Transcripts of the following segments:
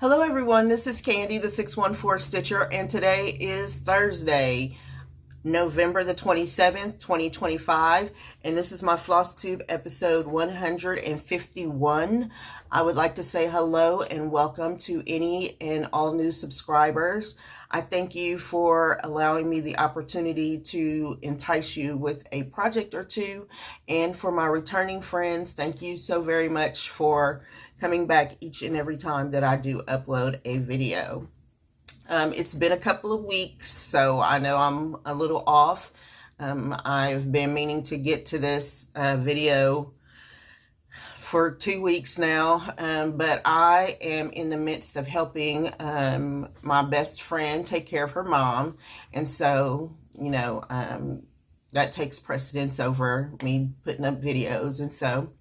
Hello everyone, this is Candy, the 614 Stitcher, and today is Thursday, November the 27th, 2025, and this is my Flosstube episode 151. I would like to say hello and welcome to any and all new subscribers. I thank you for allowing me the opportunity to entice you with a project or two, and for my returning friends, thank you so very much for coming back each and every time that I do upload a video. It's been a couple of weeks, so I know I'm a little off. I've been meaning to get to this video for 2 weeks now, but I am in the midst of helping my best friend take care of her mom, and so, you know, that takes precedence over me putting up videos, and so,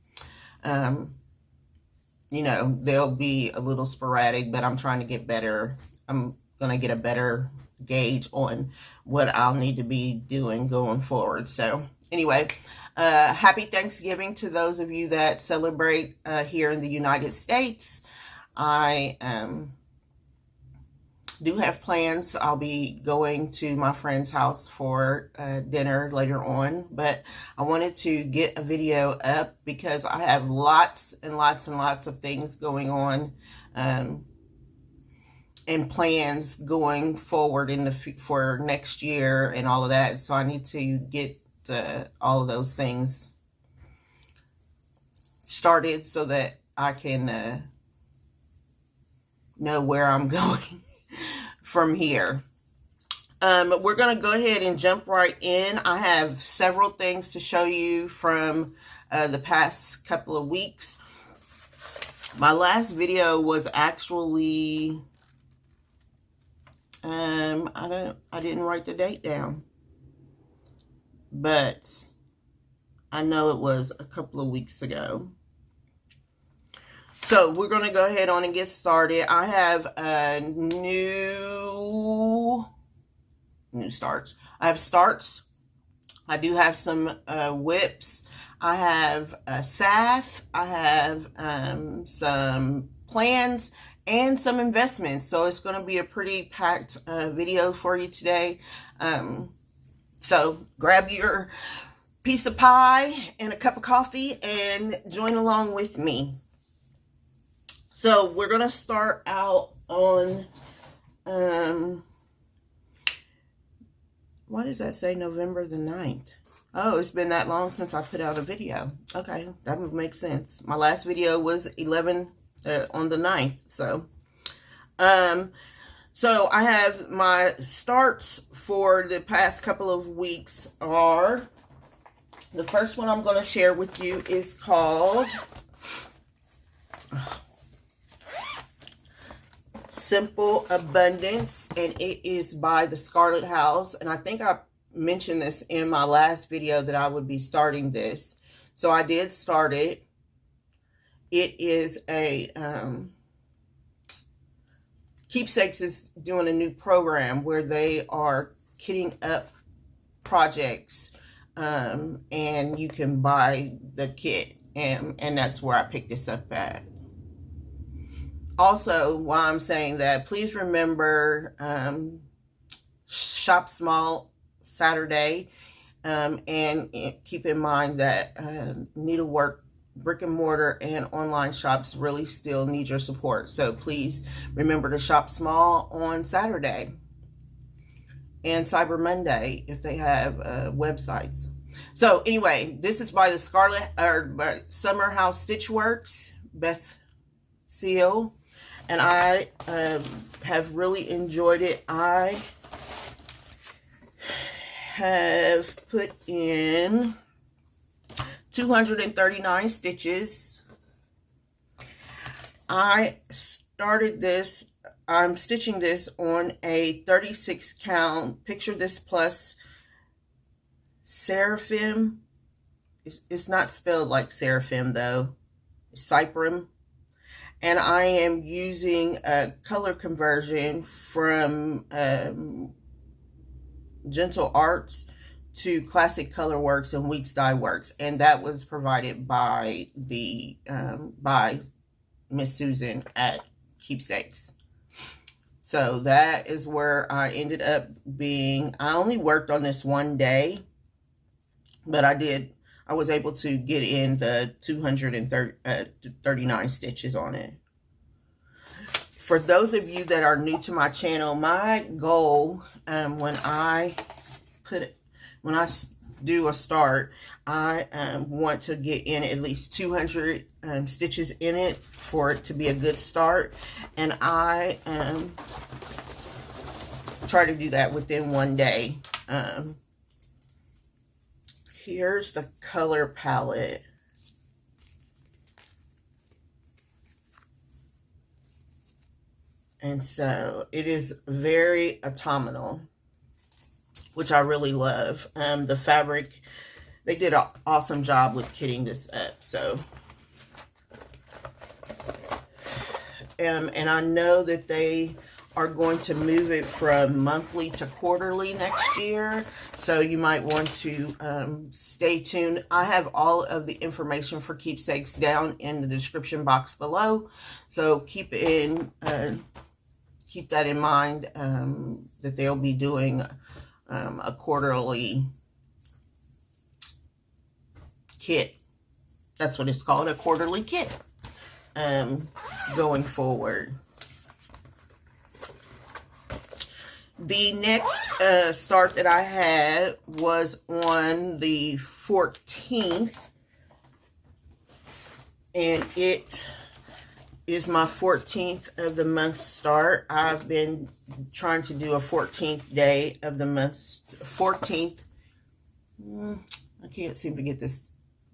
you know, they'll be a little sporadic, but I'm trying to get better. I'm going to get a better gauge on what I'll need to be doing going forward. So anyway, happy Thanksgiving to those of you that celebrate here in the United States. I do have plans. I'll be going to my friend's house for dinner later on, but I wanted to get a video up because I have lots and lots and lots of things going on and plans going forward in for next year and all of that. So I need to get all of those things started so that I can know where I'm going from here. We're going to go ahead and jump right in. I have several things to show you from the past couple of weeks. My last video was actually, I didn't write the date down, but I know it was a couple of weeks ago. So we're going to go ahead on and get started. I have new starts. I have starts. I do have some whips. I have SAF. I have some plans and some investments. So it's going to be a pretty packed video for you today. So grab your piece of pie and a cup of coffee and join along with me. So we're going to start out on, what does that say, November the 9th? Oh, it's been that long since I put out a video. Okay, that would make sense. My last video was on the 9th. So I have my starts for the past couple of weeks are, the first one I'm going to share with you is called Simple Abundance, and it is by the Scarlet house, and I think I mentioned this in my last video that I would be starting this, so I did start it. It is a Keepsakes is doing a new program where they are kitting up projects, and you can buy the kit, and that's where I picked this up at. Also, while I'm saying that, please remember Shop Small Saturday, and keep in mind that needlework, brick and mortar, and online shops really still need your support. So please remember to shop small on Saturday and Cyber Monday if they have websites. So anyway, this is by the by Summer House Stitchworks, Beth Seal. And I have really enjoyed it. I have put in 239 stitches. I started this, I'm stitching this on a 36 count, Picture This Plus Seraphim. It's not spelled like seraphim though, it's Cyprim. And I am using a color conversion from Gentle Arts to Classic Colorworks and Weeks Dye Works, and that was provided by the by Miss Susan at keepsakes. So that is where I ended up being. I only worked on this one day, but I was able to get in the 239 stitches on it. For those of you that are new to my channel, my goal when I do a start, I want to get in at least 200 stitches in it for it to be a good start, and I try to do that within one day. Here's the color palette. And so it is very autumnal, which I really love. The fabric, they did an awesome job with kitting this up. So, and I know that they are going to move it from monthly to quarterly next year. So you might want to stay tuned. I have all of the information for keepsakes down in the description box below. So keep that in mind, that they'll be doing a quarterly kit. That's what it's called, a quarterly kit, going forward. The next start that I had was on the 14th, and it is my 14th of the month start. I've been trying to do a 14th day of the month. 14th. I can't seem to get this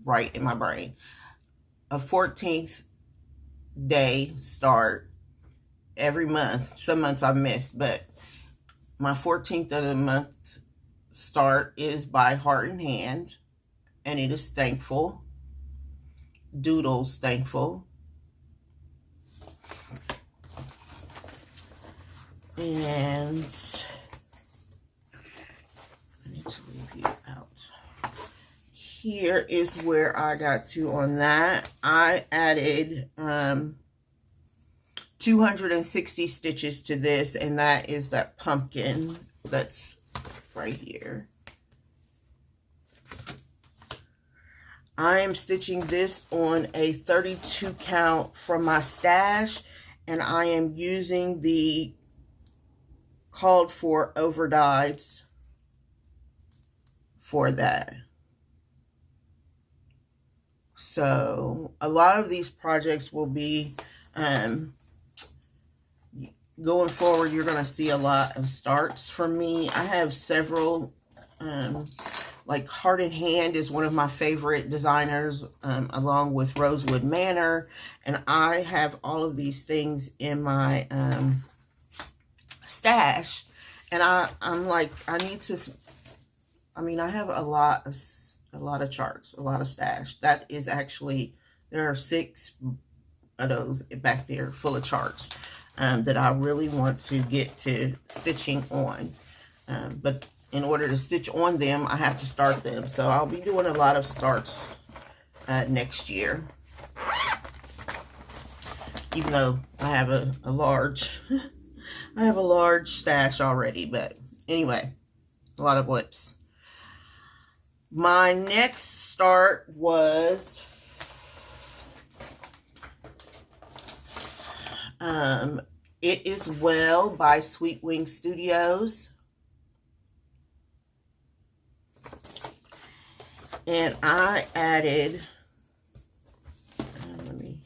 right in my brain. A 14th day start every month. Some months I've missed, but my 14th of the month start is by Heart and Hand, and it is Thankful. Doodles Thankful. And I need to leave you out. Here is where I got to on that. I added 260 stitches to this, and that is that pumpkin that's right here. I am stitching this on a 32 count from my stash, and I am using the called for over dyes for that. So a lot of these projects will be going forward. You're going to see a lot of starts from me. I have several, like Heart and Hand is one of my favorite designers, along with Rosewood Manor, and I have all of these things in my stash, and I'm like, I need to, I mean, I have a lot of charts, a lot of stash. That is actually, there are 6 of those back there full of charts that I really want to get to stitching on, but in order to stitch on them, I have to start them. So I'll be doing a lot of starts next year, even though I have a large I have a large stash already. But anyway, a lot of whips. My next start was It Is Well by Sweet Wing Studios. And I added, let me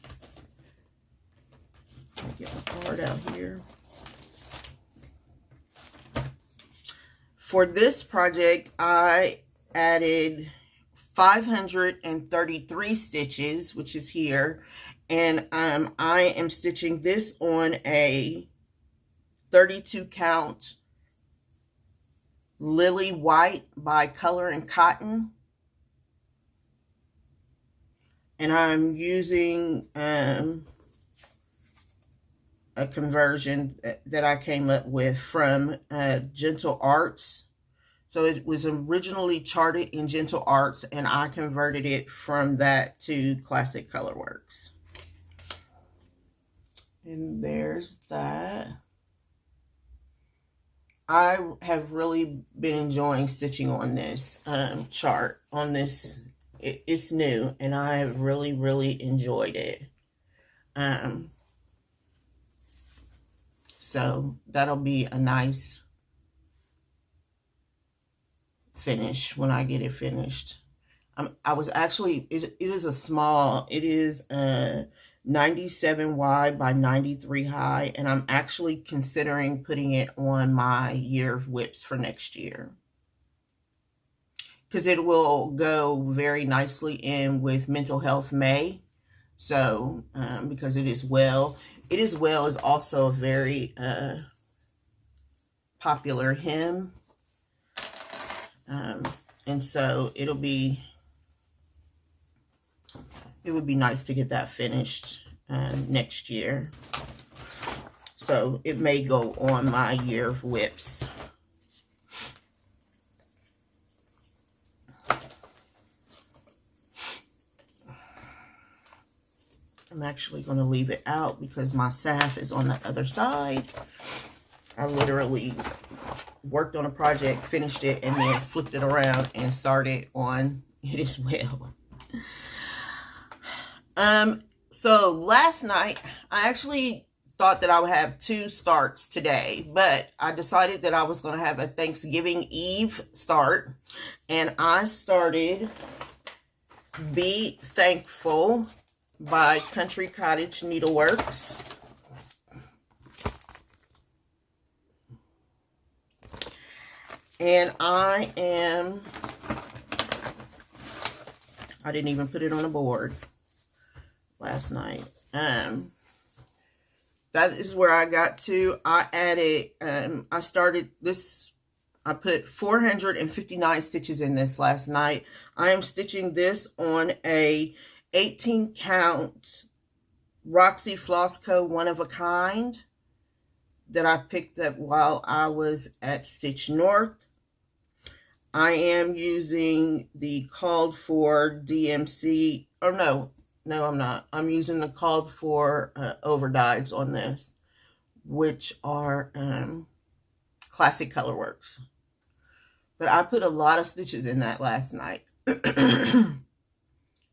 get my card out here. For this project, I added 533 stitches, which is here. And I am stitching this on a 32 count Lily White by Color and Cotton. And I'm using a conversion that I came up with from Gentle Arts. So it was originally charted in Gentle Arts, and I converted it from that to Classic Colorworks. And there's that. I have really been enjoying stitching on this chart. On this, it's new, and I have really, really enjoyed it. So that'll be a nice finish when I get it finished. I was actually, it is a small, it is 97 wide by 93 high, and I'm actually considering putting it on my year of whips for next year, because it will go very nicely in with Mental Health May. So because it is well is also a very popular hymn, and so it would be nice to get that finished next year. So it may go on my year of whips. I'm actually going to leave it out because my salve is on the other side. I literally worked on a project, finished it, and then flipped it around and started on it as well. So last night, I actually thought that I would have 2 starts today, but I decided that I was going to have a Thanksgiving Eve start, and I started Be Thankful by Cottage Needleworks. And I didn't even put it on a board last night. That is where I got to. I added, I started this, I put 459 stitches in this last night. I am stitching this on a 18 count Roxy Flosstube one of a kind that I picked up while I was at Stitch North. I am using the called for DMC, or no, I'm not. I'm using the called for overdyes on this, which are Classic Colorworks. But I put a lot of stitches in that last night.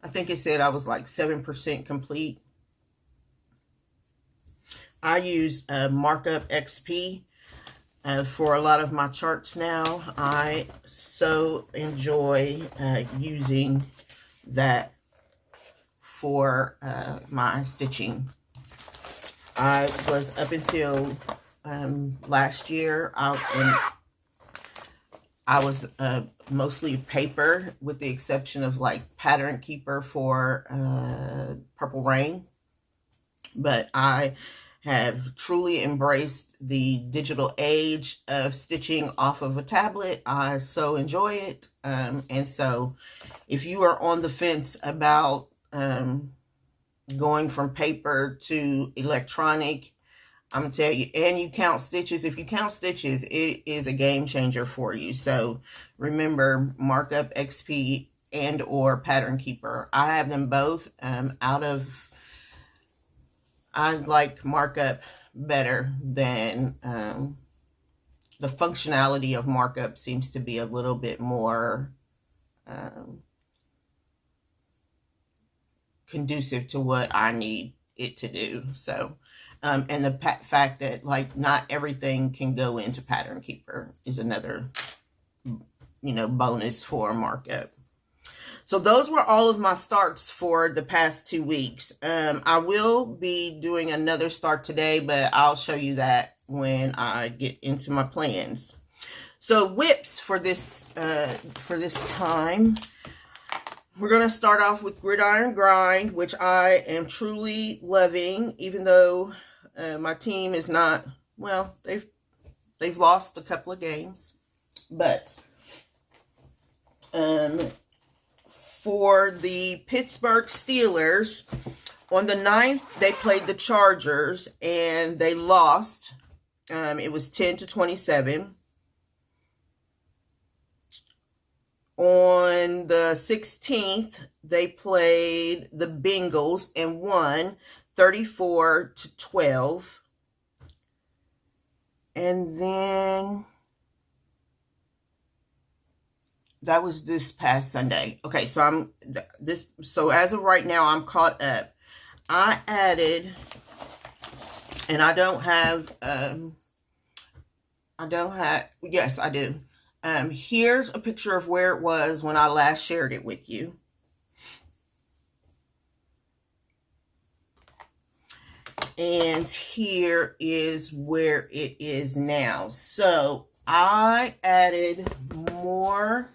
I think it said I was like 7% complete. I use Markup XP for a lot of my charts now. I so enjoy using that for my stitching. I was, up until last year, I was mostly paper, with the exception of like Pattern Keeper for Purple Rain. But I have truly embraced the digital age of stitching off of a tablet. I so enjoy it. And so if you are on the fence about going from paper to electronic, I'm going to tell you, and you count stitches. If you count stitches, it is a game changer for you. So remember, Markup XP and or Pattern Keeper. I have them both I like Markup better than the functionality of Markup seems to be a little bit more conducive to what I need it to do. So and the fact that like not everything can go into Pattern Keeper is another bonus for Markup. So those were all of my starts for the past 2 weeks. I will be doing another start today, but I'll show you that when I get into my plans. So whips for this time. We're going to start off with Gridiron Grind, which I am truly loving, even though my team is not, well, they've lost a couple of games. But for the Pittsburgh Steelers, on the 9th, they played the Chargers, and they lost. It was 10-27. On the 16th, they played the Bengals and won 34 to 12. And then that was this past Sunday. Okay, so so as of right now, I'm caught up. I added, and yes, I do. Here's a picture of where it was when I last shared it with you. And here is where it is now. So I added more.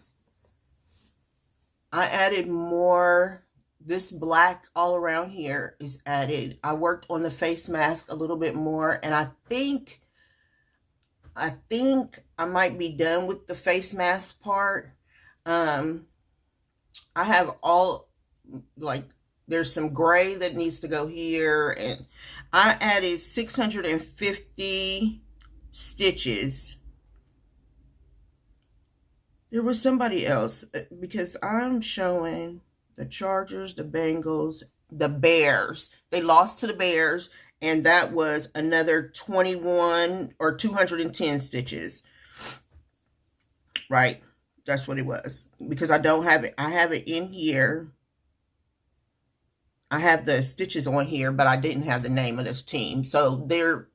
This black all around here is added. I worked on the face mask a little bit more, and I think I might be done with the face mask part. I have all, like, there's some gray that needs to go here, and I added 650 stitches. There was somebody else, because I'm showing the Chargers, the Bengals, the Bears. They lost to the Bears, and that was another 21 or 210 stitches. Right. That's what it was. Because I don't have it. I have it in here. I have the stitches on here, but I didn't have the name of this team. So there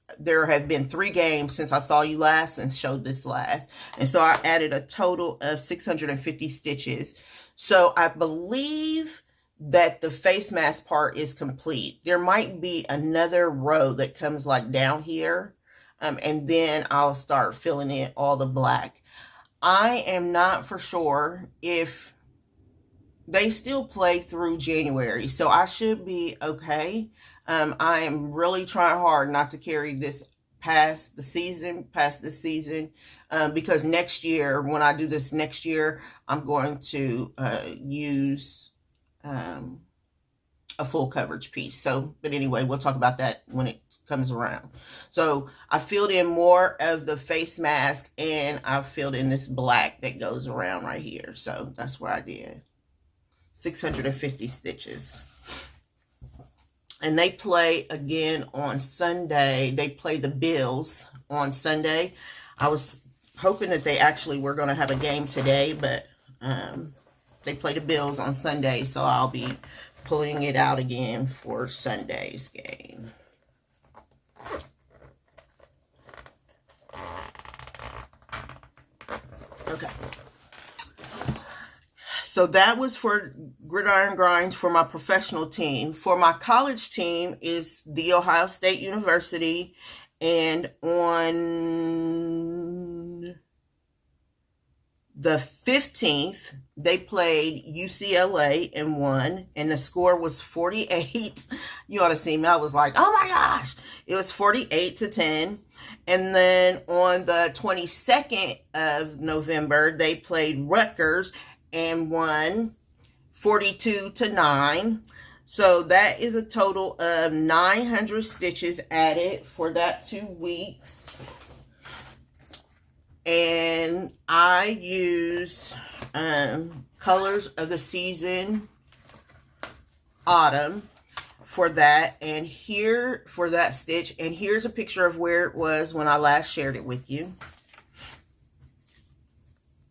have been 3 games since I saw you last and showed this last. And so I added a total of 650 stitches. So I believe that the face mask part is complete. There might be another row that comes like down here. And then I'll start filling in all the black. I am not for sure if they still play through January, so I should be okay. I am really trying hard not to carry this past this season, because next year, when I do this next year, I'm going to use a full coverage piece. So, but anyway, we'll talk about that when it comes around. So I filled in more of the face mask, and I filled in this black that goes around right here. So that's what I did. 650 stitches. And they play again on Sunday. They play the Bills on Sunday. I was hoping that they actually were going to have a game today, but they play the Bills on Sunday, so I'll be pulling it out again for Sunday's game. Okay. So that was for Gridiron Grinds for my professional team. For my college team is The Ohio State University. And on the 15th, they played UCLA and won. And the score was 48. You ought to see me. I was like, oh my gosh. It was 48-10. And then on the 22nd of November, they played Rutgers and won 42-9. So that is a total of 900 stitches added for that 2 weeks. And I use Colors of the Season Autumn for that, and here for that stitch. And here's a picture of where it was when I last shared it with you.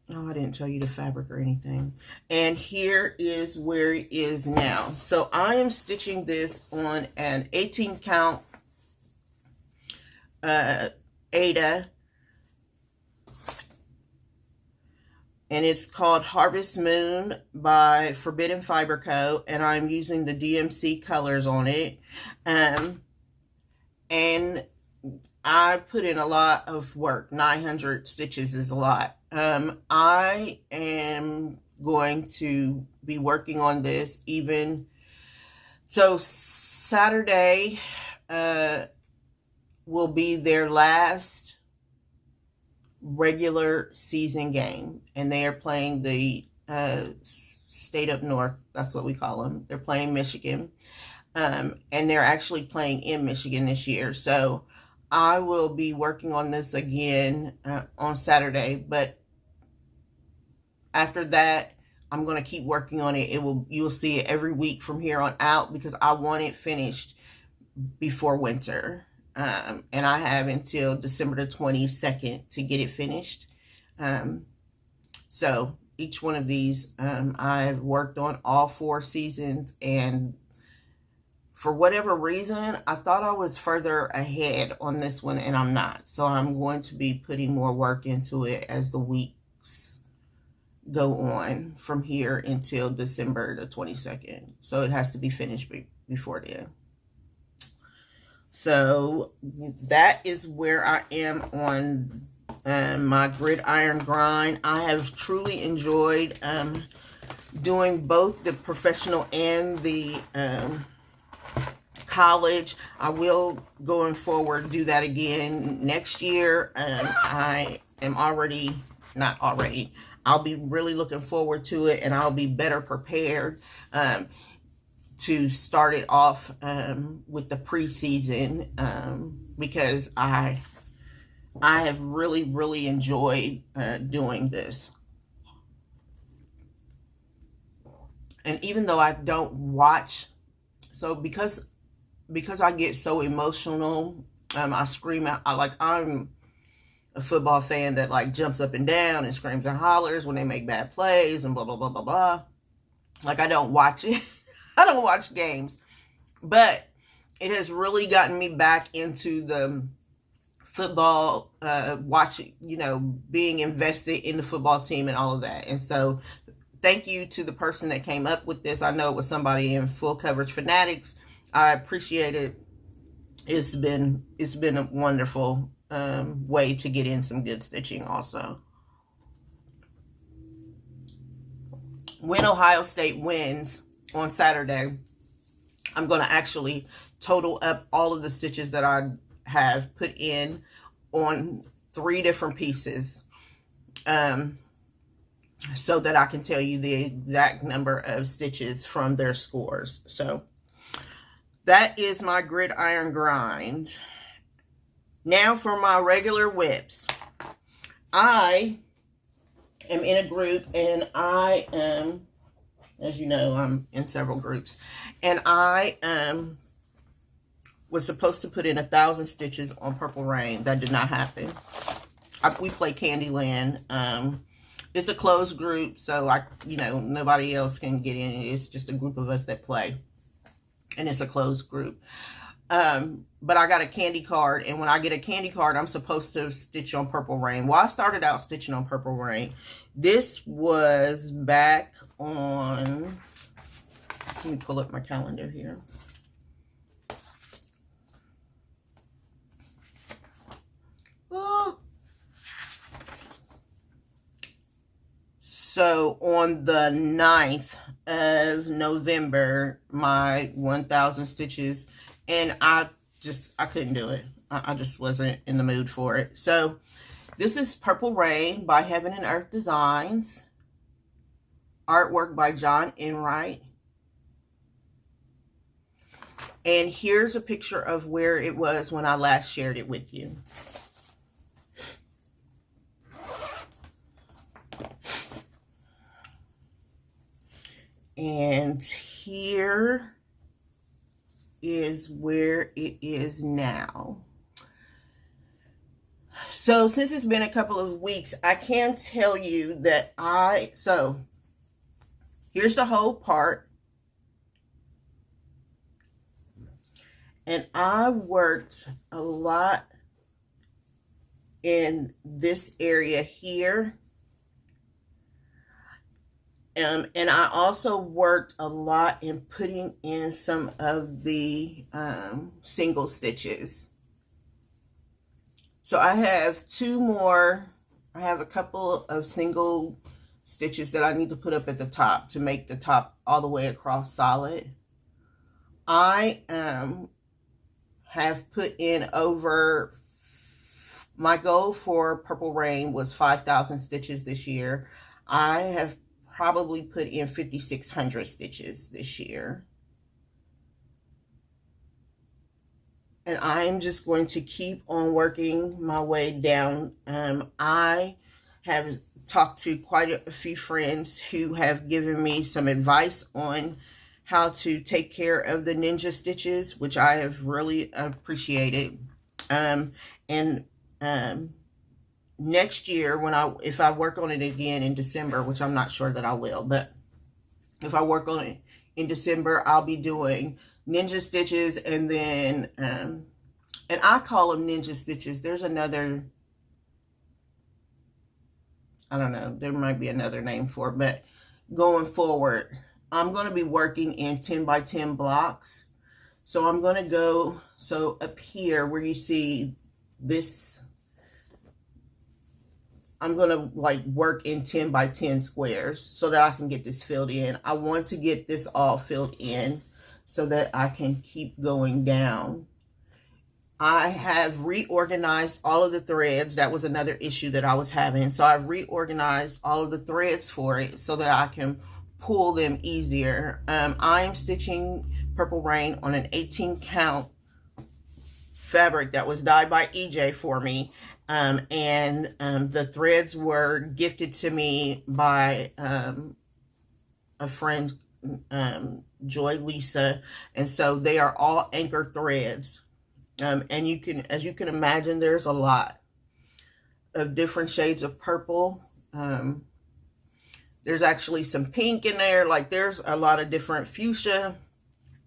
Oh, I didn't tell you the fabric or anything. And here is where it is now. So I am stitching this on an 18 count Aida. And it's called Harvest Moon by Forbidden Fiber Co. And I'm using the DMC colors on it. And I put in a lot of work. 900 stitches is a lot. I am going to be working on this even. So Saturday will be their last regular season game. And they are playing the state up north. That's what we call them. They're playing Michigan. And they're actually playing in Michigan this year. So I will be working on this again on Saturday, but after that, I'm going to keep working on it. You'll see it every week from here on out, because I want it finished before winter. And I have until December the 22nd to get it finished. So each one of these, I've worked on all 4 seasons, and for whatever reason, I thought I was further ahead on this one, and I'm not. So I'm going to be putting more work into it as the weeks go on from here until December the 22nd. So it has to be finished before then. So that is where I am on my gridiron grind. I have truly enjoyed doing both the professional and the college. I will, going forward, do that again next year. I am already, not already, I'll be really looking forward to it, and I'll be better prepared to start it off with the preseason, because I have really enjoyed doing this. And even though I don't watch, so because I get so emotional, I scream out. I'm a football fan that like jumps up and down and screams and hollers when they make bad plays and blah blah blah blah blah. Like, I don't watch it. I don't watch games, but it has really gotten me back into the football, watching, being invested in the football team and all of that. And so thank you to the person that came up with this. I know it was somebody in Full Coverage Fanatics. I appreciate it. It's been a wonderful way to get in some good stitching also. When Ohio State wins on Saturday, I'm going to actually total up all of the stitches that I have put in on 3 different pieces, so that I can tell you the exact number of stitches from their scores. So that is my gridiron grind. Now for my regular whips. I am in a group, and I am, as you know, I'm in several groups, and I was supposed to put in 1,000 stitches on Purple Rain. That did not happen. We play Candyland. It's a closed group, so nobody else can get in. It's just a group of us that play, and it's a closed group. But I got a candy card, and when I get a candy card, I'm supposed to stitch on Purple Rain. Well, I started out stitching on Purple Rain. This was back on, let me pull up my calendar here. Oh. So on the 9th of November, my 1,000 stitches, and I couldn't do it. I just wasn't in the mood for it. So this is Purple Rain by Heaven and Earth Designs. Artwork by John Enright. And here's a picture of where it was when I last shared it with you. And here is where it is now. So since it's been a couple of weeks, I can tell you that so here's the whole part. And I worked a lot in this area here. And I also worked a lot in putting in some of the single stitches. So I have 2 more. I have a couple of single stitches that I need to put up at the top to make the top all the way across solid. I have put in over, my goal for Purple Rain was 5,000 stitches this year. I have probably put in 5,600 stitches this year. And I'm just going to keep on working my way down. I have talked to quite a few friends who have given me some advice on how to take care of the ninja stitches, which I have really appreciated. And next year, if I work on it again in December, which I'm not sure that I will, but if I work on it in December, I'll be doing ninja stitches, and then and I call them ninja stitches. There's another, I don't know, there might be another name for it, but going forward, I'm going to be working in 10 by 10 blocks. So I'm going to go, so up here where you see this, I'm going to like work in 10 by 10 squares so that I can get this filled in. I want to get this all filled in so that I can keep going down. I have reorganized all of the threads. That was another issue that I was having. So I've reorganized all of the threads for it so that I can pull them easier. I'm stitching Purple Rain on an 18 count fabric that was dyed by EJ for me. The threads were gifted to me by a friend, Joy Lisa. And so they are all anchor threads. And you can, as you can imagine, there's a lot of different shades of purple. There's actually some pink in there. Like there's a lot of different fuchsia,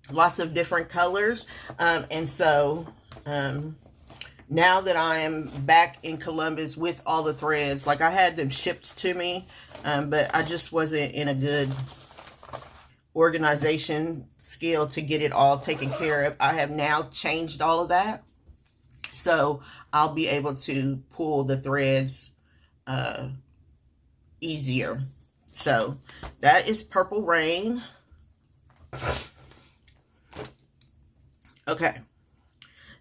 lots of different colors. And so now that I am back in Columbus with all the threads, like I had them shipped to me, but I just wasn't in a good organization skill to get it all taken care of. I have now changed all of that, so I'll be able to pull the threads easier. So that is Purple Rain. Okay,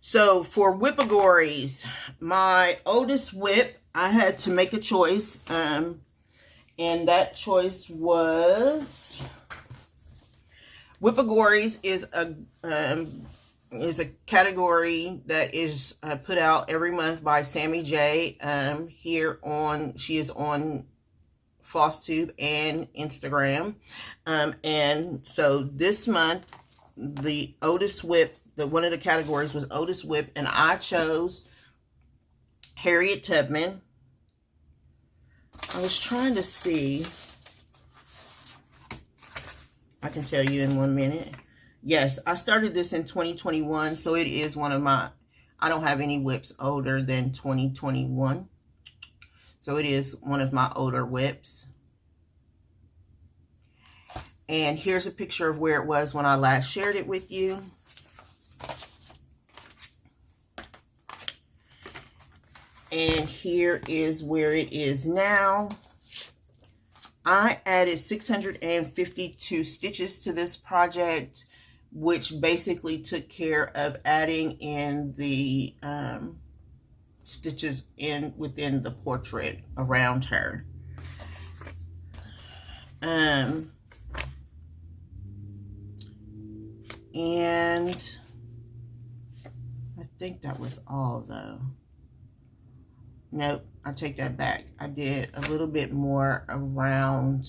so for Whippagories, my oldest whip, I had to make a choice, and that choice was Whippagories is a category that is put out every month by Sammy J. She is on Flosstube and Instagram. And so this month, the Otis Whip, one of the categories was Otis Whip, and I chose Harriet Tubman. I was trying to see, I can tell you in 1 minute. Yes, I started this in 2021, so it is one of my, I don't have any whips older than 2021. So it is one of my older whips. And here's a picture of where it was when I last shared it with you. And here is where it is now. I added 652 stitches to this project, which basically took care of adding in the stitches within the portrait around her. And I think that was all though. Nope, I take that back. I did a little bit more around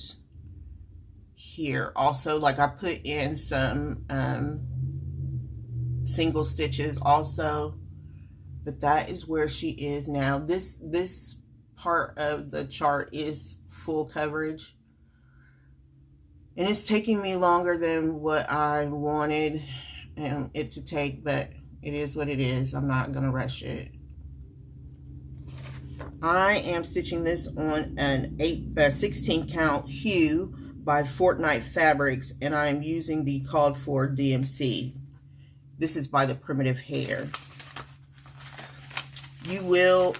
here. Also, like I put in some single stitches also, but that is where she is now. This part of the chart is full coverage, and it's taking me longer than what I wanted it to take, but it is what it is. I'm not gonna rush it. I am stitching this on an 16 count hue by Fortnite Fabrics, and I'm using the called for DMC. This is by the Primitive Hair. You will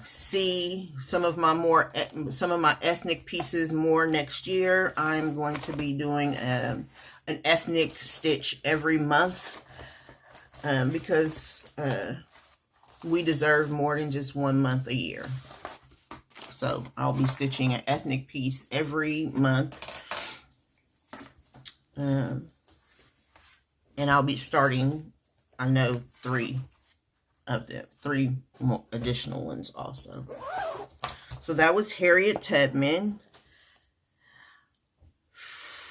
see some of my ethnic pieces more next year. I'm going to be doing an ethnic stitch every month because we deserve more than just 1 month a year. So I'll be stitching an ethnic piece every month. And I'll be starting, I know, 3 of them, 3 more additional ones also. So that was Harriet Tubman.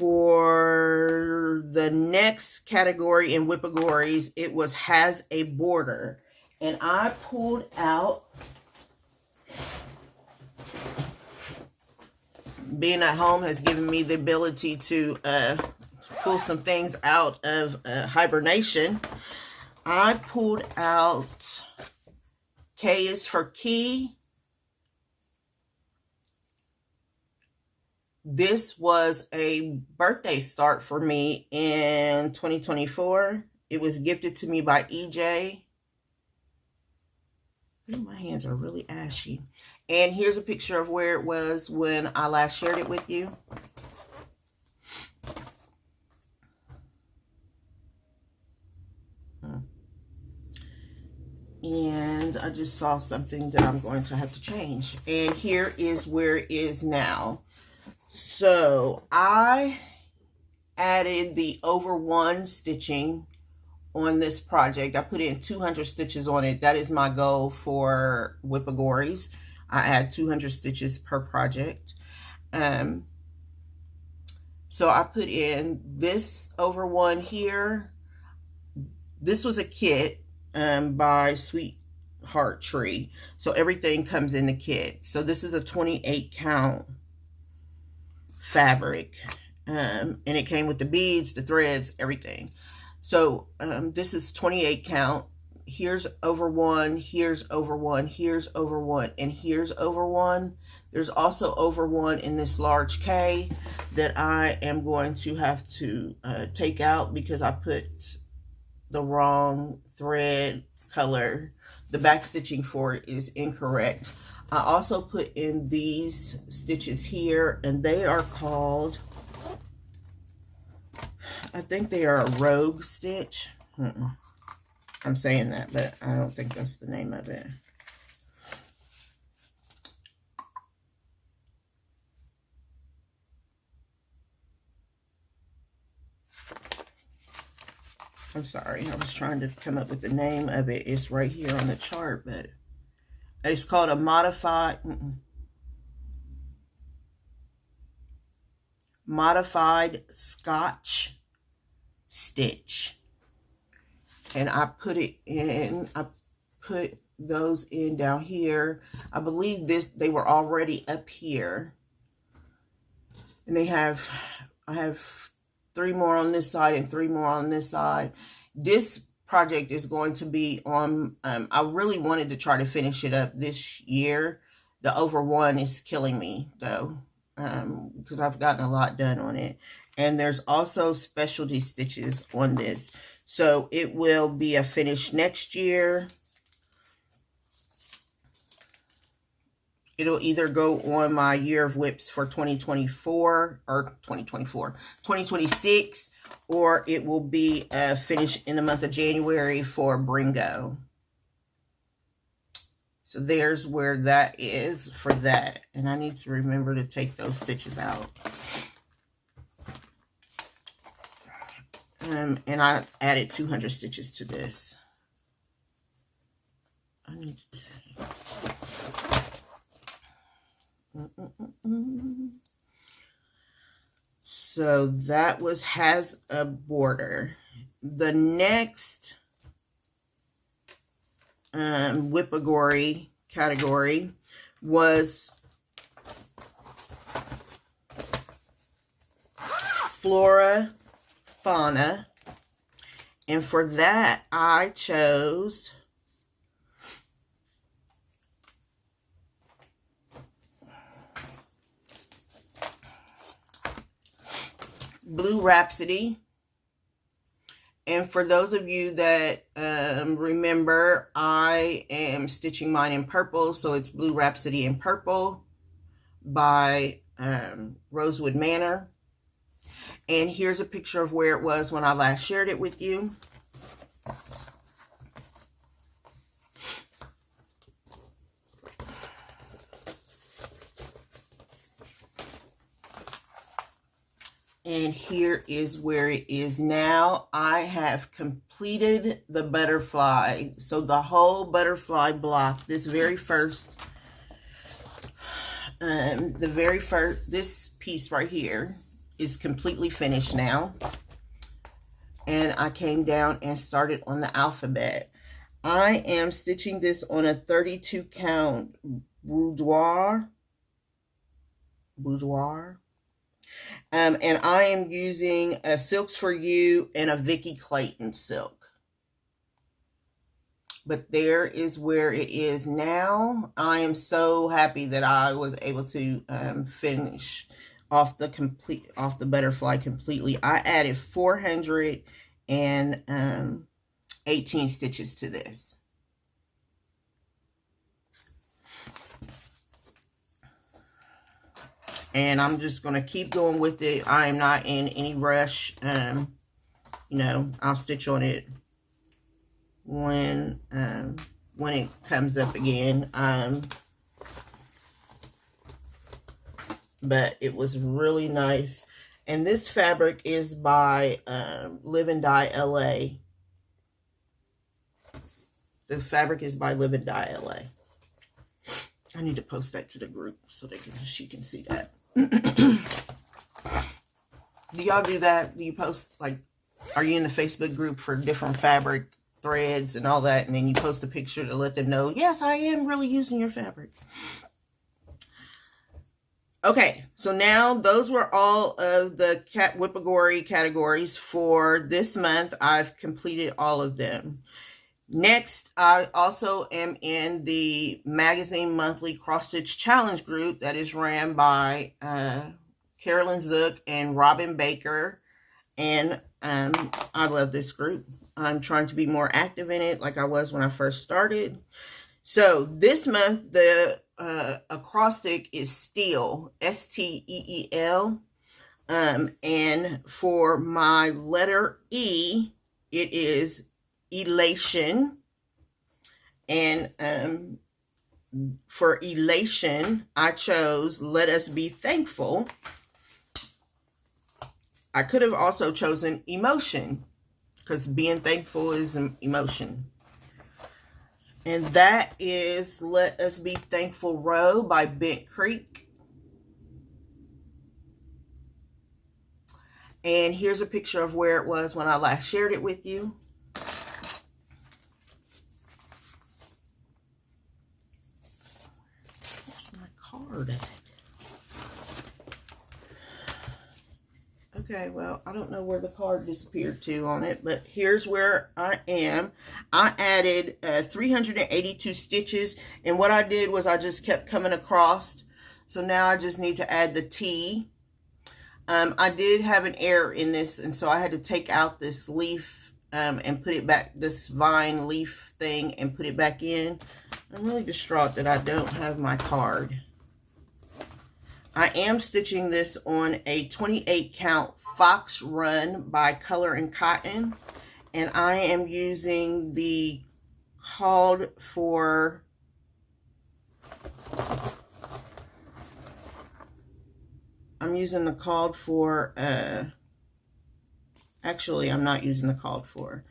For the next category in Whippagories, it was has a border. And I pulled out, being at home has given me the ability to pull some things out of hibernation. I pulled out K is for key. This was a birthday start for me in 2024. It was gifted to me by EJ. Ooh, my hands are really ashy. And here's a picture of where it was when I last shared it with you. And I just saw something that I'm going to have to change. And here is where it is now. So I added the over 1 stitching on this project. I put in 200 stitches on it. That is my goal for Whippagories. I add 200 stitches per project. So I put in this over 1 here. This was a kit by Sweetheart Tree. So everything comes in the kit. So this is a 28 count fabric. And it came with the beads, the threads, everything. So this is 28 count. Here's over 1, here's over 1, here's over 1, and here's over 1. There's also over 1 in this large K that I am going to have to take out because I put the wrong thread color. The back stitching for it is incorrect. I also put in these stitches here, and they are called, I think they are a rogue stitch. I'm saying that, but I don't think that's the name of it. I'm sorry, I was trying to come up with the name of it. It's right here on the chart, but it's called a modified Scotch stitch. And I put it in, I put those in down here. I believe they were already up here. And I have 3 more on this side and 3 more on this side. This project is going to be on, I really wanted to try to finish it up this year. The over 1 is killing me though, because I've gotten a lot done on it. And there's also specialty stitches on this. So it will be a finish next year. It'll either go on my year of whips for 2026, or it will be finished in the month of January for Bringo. So there's where that is for that. And I need to remember to take those stitches out. And I added 200 stitches to this. I need to... So that has a border. The next Whippagory category was Flora Fauna, and for that I chose Blue Rhapsody. And for those of you that remember, I am stitching mine in purple, so it's Blue Rhapsody in purple by Rosewood Manor. And here's a picture of where it was when I last shared it with you. And here is where it is now. I have completed the butterfly. So the whole butterfly block, this piece right here is completely finished now. And I came down and started on the alphabet. I am stitching this on a 32 count boudoir. And I am using a Silks for You and a Vicky Clayton silk. But there is where it is now. I am so happy that I was able to finish off the butterfly completely. I added 418 stitches to this. And I'm just going to keep going with it. I am not in any rush. You know, I'll stitch on it when it comes up again. But it was really nice. And this fabric is by Live and Dye LA. The fabric is by Live and Dye LA. I need to post that to the group so she can see that. Do y'all do that? Do you post, like, are you in the Facebook group for different fabric threads and all that, and then you post a picture to let them know, yes, I am really using your fabric? Okay, so now those were all of the Whippagory categories for this month. I've completed all of them. Next, I also am in the Magazine Monthly Cross Stitch Challenge group that is ran by Carolyn Zook and Robin Baker. And I love this group. I'm trying to be more active in it like I was when I first started. So this month, the acrostic is Steel, S-T-E-E-L. And for my letter E, it is Elation. And for Elation, I chose Let Us Be Thankful. I could have also chosen Emotion, because being thankful is an emotion. And that is Let Us Be Thankful Row by Bent Creek. And here's a picture of where it was when I last shared it with you. Where's my card at? Okay, well, I don't know where the card disappeared to on it, but here's where I am. I added 382 stitches, and what I did was I just kept coming across. So now I just need to add the T. I did have an error in this, and so I had to take out this leaf and put it back, this vine leaf thing, and put it back in. I'm really distraught that I don't have my card. I am stitching this on a 28 count Fox Run by Color and Cotton, and I am using the called for actually I'm not using the called for.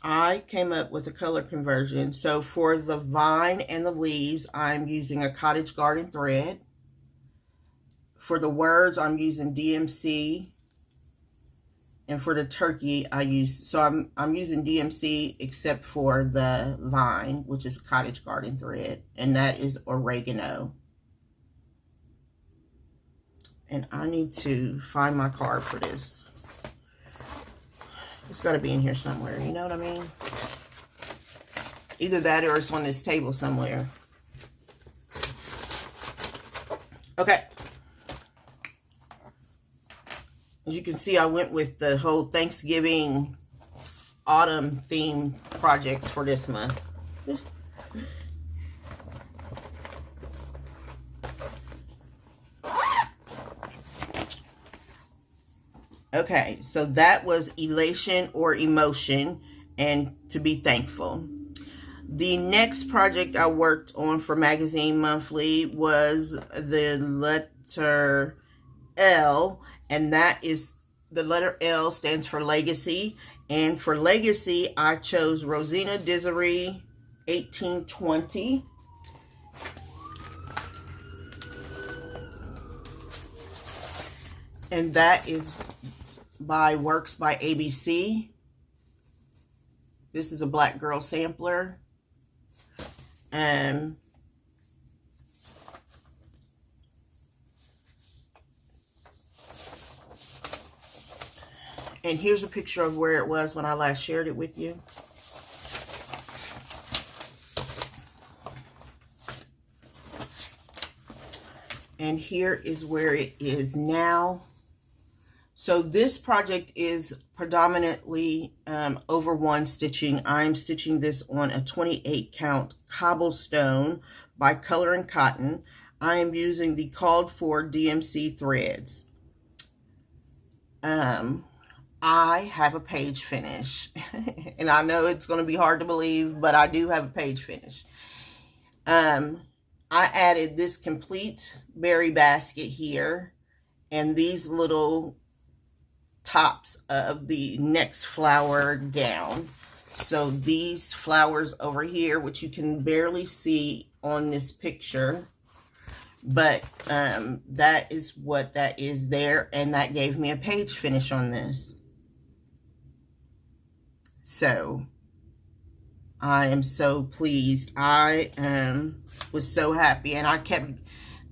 I came up with a color conversion. So for the vine and the leaves, I'm using a Cottage Garden thread. For the words, I'm using DMC, and for the turkey, I'm using DMC except for the vine, which is Cottage Garden thread, and that is oregano. And I need to find my card for this. It's got to be in here somewhere, you know what I mean? Either that or it's on this table somewhere. Okay. As you can see, I went with the whole Thanksgiving autumn theme projects for this month. Okay, so that was Elation or Emotion and To Be Thankful. The next project I worked on for Magazine Monthly was the letter L. And that is, the letter L stands for Legacy. And for Legacy, I chose Rosina Desiree 1820. And that is by Works by ABC. This is a Black Girl sampler. And here's a picture of where it was when I last shared it with you. And here is where it is now. So this project is predominantly over one stitching. I'm stitching this on a 28 count cobblestone by Color and Cotton. I am using the called for DMC threads. I have a page finish. And I know it's going to be hard to believe, but I do have a page finish. I added this complete berry basket here and these little tops of the next flower down. So these flowers over here, which you can barely see on this picture, but that is what that is there, and that gave me a page finish on this. So I am so pleased. I was so happy, and I kept,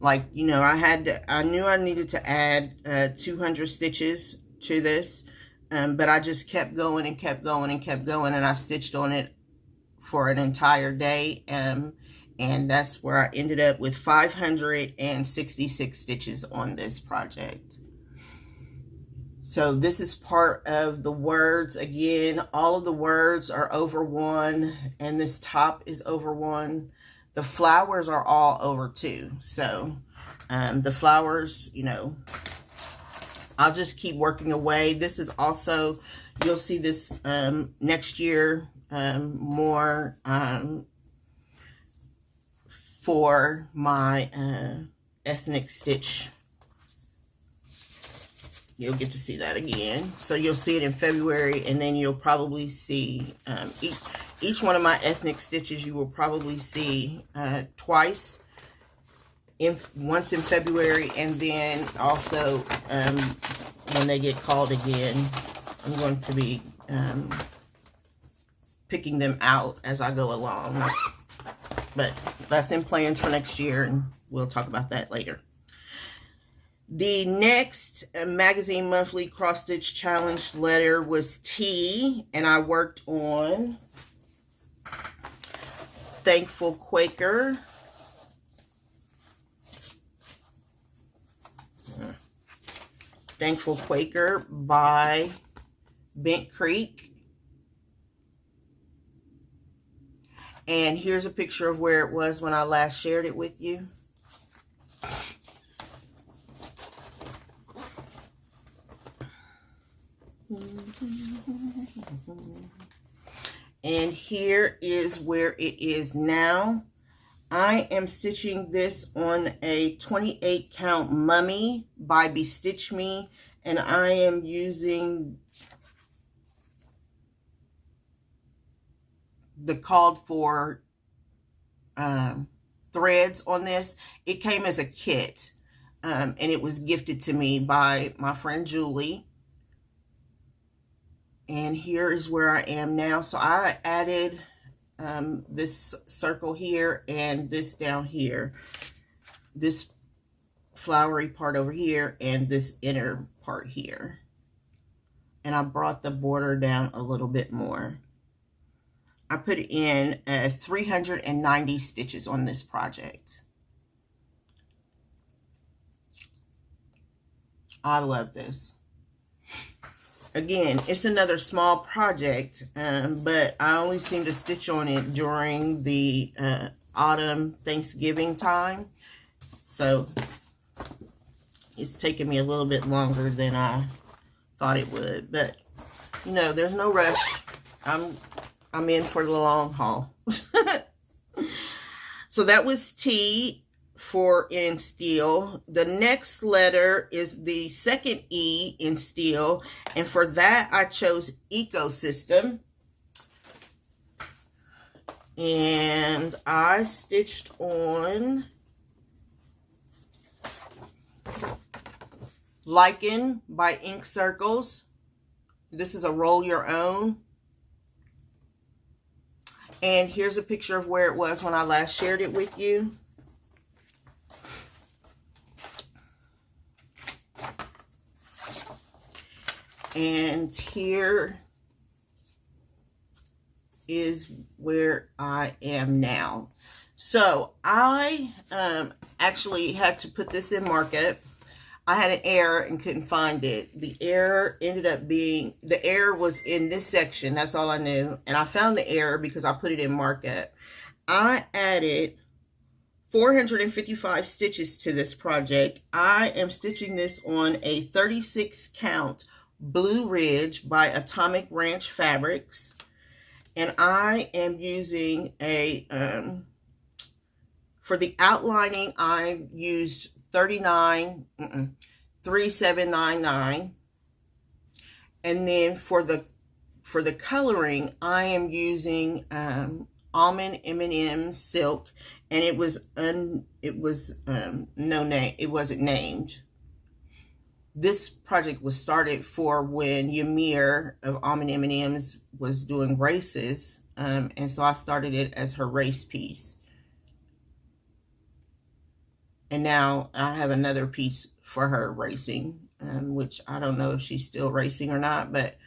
like, you know, I knew I needed to add 200 stitches to this, but I just kept going and kept going and kept going, and I stitched on it for an entire day, and that's where I ended up with 566 stitches on this project. So this is part of the words. Again, all of the words are over one, and this top is over one. The flowers are all over two. So the flowers, you know, I'll just keep working away. This is also, you'll see this next year more for my ethnic stitch. You'll get to see that again. So you'll see it in February, and then you'll probably see each one of my ethnic stitches you will probably see twice. Once in February, and then also when they get called again, I'm going to be picking them out as I go along. But that's in plans for next year, and we'll talk about that later. The next magazine monthly cross stitch challenge letter was T, and I worked on Thankful Quaker. Thankful Quaker by Bent Creek. And here's a picture of where it was when I last shared it with you. And here is where it is now. I am stitching this on a 28 count Mummy by Bestitch Me, and I am using the called for threads on this. It came as a kit, and it was gifted to me by my friend Julie. And here is where I am now. So I added this circle here and this down here, this flowery part over here, and this inner part here. And I brought the border down a little bit more. I put in 390 stitches on this project. I love this. Again, it's another small project, but I only seem to stitch on it during the autumn Thanksgiving time. So it's taken me a little bit longer than I thought it would. But, you know, there's no rush. I'm in for the long haul. So that was T for in steel. The next letter is the second E in steel, and for that I chose ecosystem, and I stitched on Lichen by Ink Circles. This is a roll your own. And here's a picture of where it was when I last shared it with you. And here is where I am now. So I actually had to put this in market. I had an error and couldn't find it. The error ended up being, the error was in this section. That's all I knew. And I found the error because I put it in market. I added 455 stitches to this project. I am stitching this on a 36 count Blue Ridge by Atomic Ranch Fabrics. And I am using a, for the outlining, I used 3799. And then for the coloring, I am using almond M&M silk, and it was no name. It wasn't named. This project was started for when Ymir of Almond M&M's was doing races, and so I started it as her race piece. And now I have another piece for her racing, which I don't know if she's still racing or not, but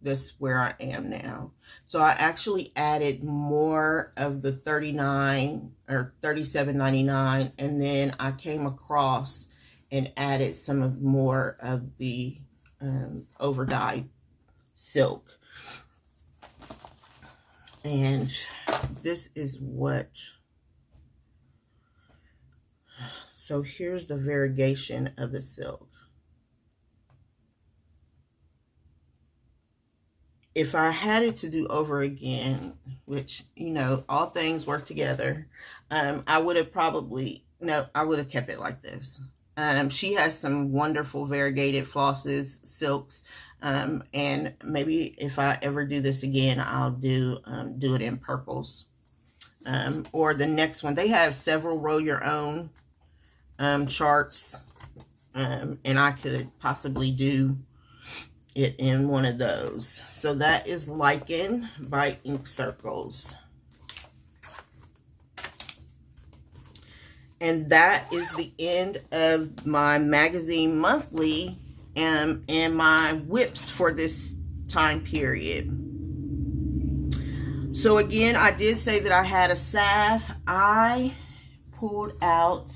that's where I am now. So I actually added more of the 39 or 37.99, and then I came across and added some of more of the over-dyed silk. And this is what, so here's the variegation of the silk. If I had it to do over again, which, you know, all things work together, I would have probably, no, I would have kept it like this. She has some wonderful variegated flosses, silks, and maybe if I ever do this again, I'll do it in purples. Or the next one, they have several roll your own charts, and I could possibly do it in one of those. So that is Lichen by Ink Circles. And that is the end of my magazine monthly and my whips for this time period. So again, I did say that I had a salve. I pulled out,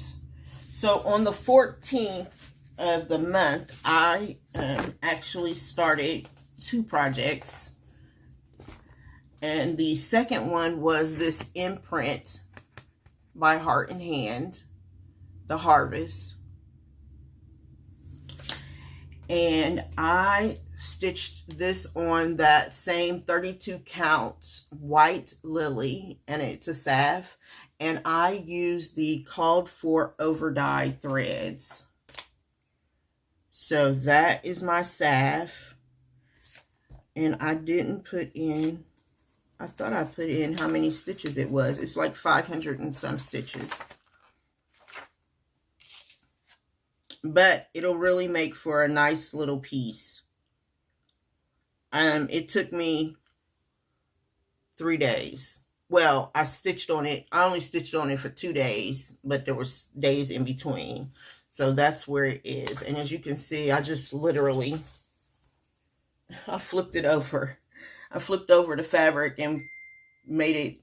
so on the 14th of the month, I actually started 2 projects. And the second one was this imprint by Heart and Hand, The Harvest. And I stitched this on that same 32 count white lily, and it's a salve. And I used the called for over dyed threads. So that is my salve. And I didn't put in, I thought I put in how many stitches it was. It's like 500 and some stitches. But it'll really make for a nice little piece. It took me 3 days. Well, I stitched on it. I only stitched on it for 2 days, but there was days in between. So that's where it is. And as you can see, I just literally, I flipped it over. I flipped over the fabric and made it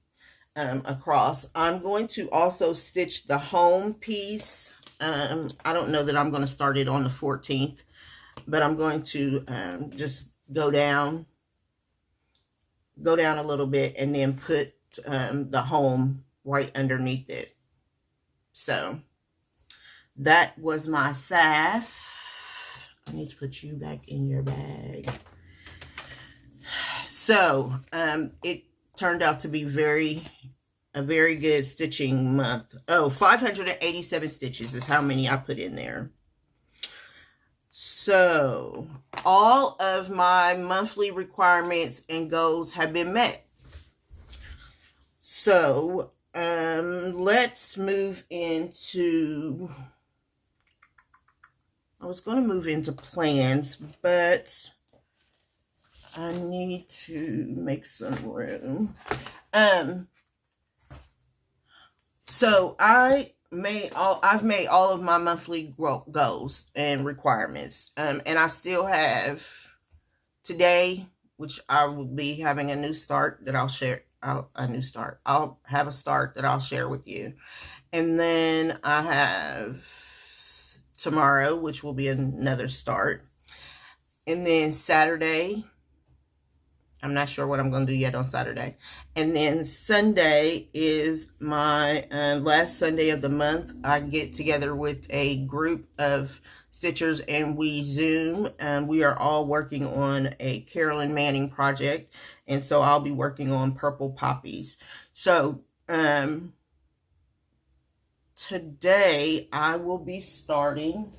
across. I'm going to also stitch the home piece. I don't know that I'm going to start it on the 14th, but I'm going to just go down a little bit and then put the home right underneath it. So that was my salve. I need to put you back in your bag. So it turned out to be a very good stitching month. Oh, 587 stitches is how many I put in there. So all of my monthly requirements and goals have been met. So let's move into I was going to move into plans, but I need to make some room. So I've made all of my monthly goals and requirements. And I still have today, which I will be having a new start that I'll share. I'll have a start that I'll share with you. And then I have tomorrow, which will be another start. And then Saturday, I'm not sure what I'm going to do yet on Saturday. And then Sunday is my last Sunday of the month. I get together with a group of stitchers and we Zoom, and we are all working on a Carolyn Manning project. And so I'll be working on purple poppies. So today I will be starting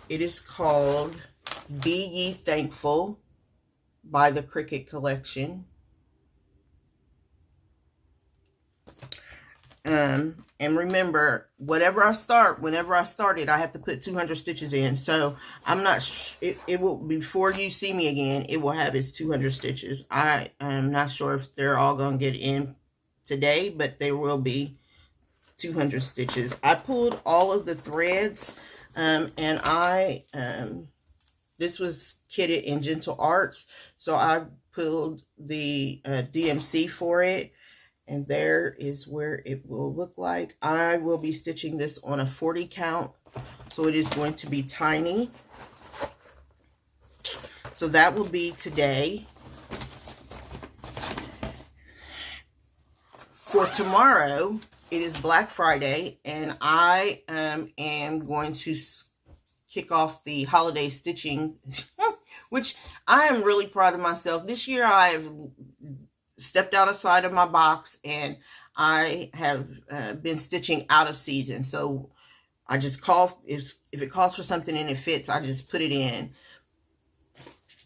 it is called Be Ye Thankful by the Cricket Collection. And remember, whenever I start it, I have to put 200 stitches in. So I'm not, it will, before you see me again, it will have its 200 stitches. I am not sure if they're all going to get in today, but there will be 200 stitches. I pulled all of the threads, and this was kitted in Gentle Arts. So I pulled the DMC for it. And there is where it will look like. I will be stitching this on a 40 count. So it is going to be tiny. So that will be today. For tomorrow, it is Black Friday. And I am going to kick off the holiday stitching. Which I am really proud of myself. This year I have stepped outside of my box and I have been stitching out of season. So I just call, if it calls for something and it fits, I just put it in.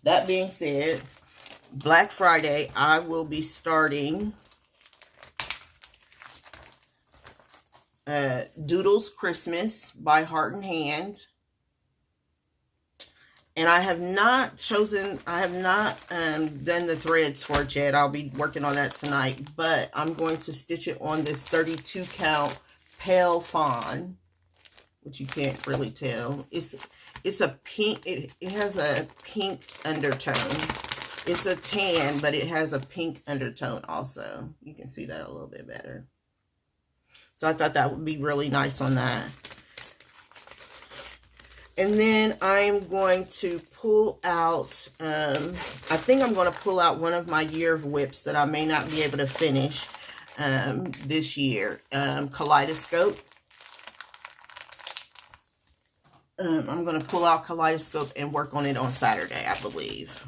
That being said, Black Friday, I will be starting Doodles Christmas by Heart and Hand. And I have not done the threads for it yet. I'll be working on that tonight. But I'm going to stitch it on this 32 count pale fawn, which you can't really tell. It's a pink, it has a pink undertone. It's a tan, but it has a pink undertone also. You can see that a little bit better. So I thought that would be really nice on that. And then I'm going to pull out, I think I'm going to pull out one of my year of whips that I may not be able to finish this year. Kaleidoscope. I'm going to pull out Kaleidoscope and work on it on Saturday, I believe.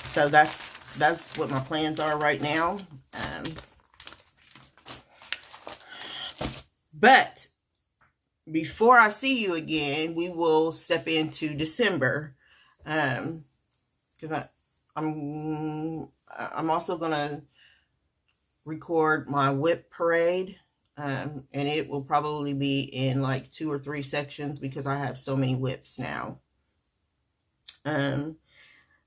So that's what my plans are right now. But before I see you again, we will step into December, because I'm also gonna record my whip parade, and it will probably be in like 2 or 3 sections because I have so many whips now.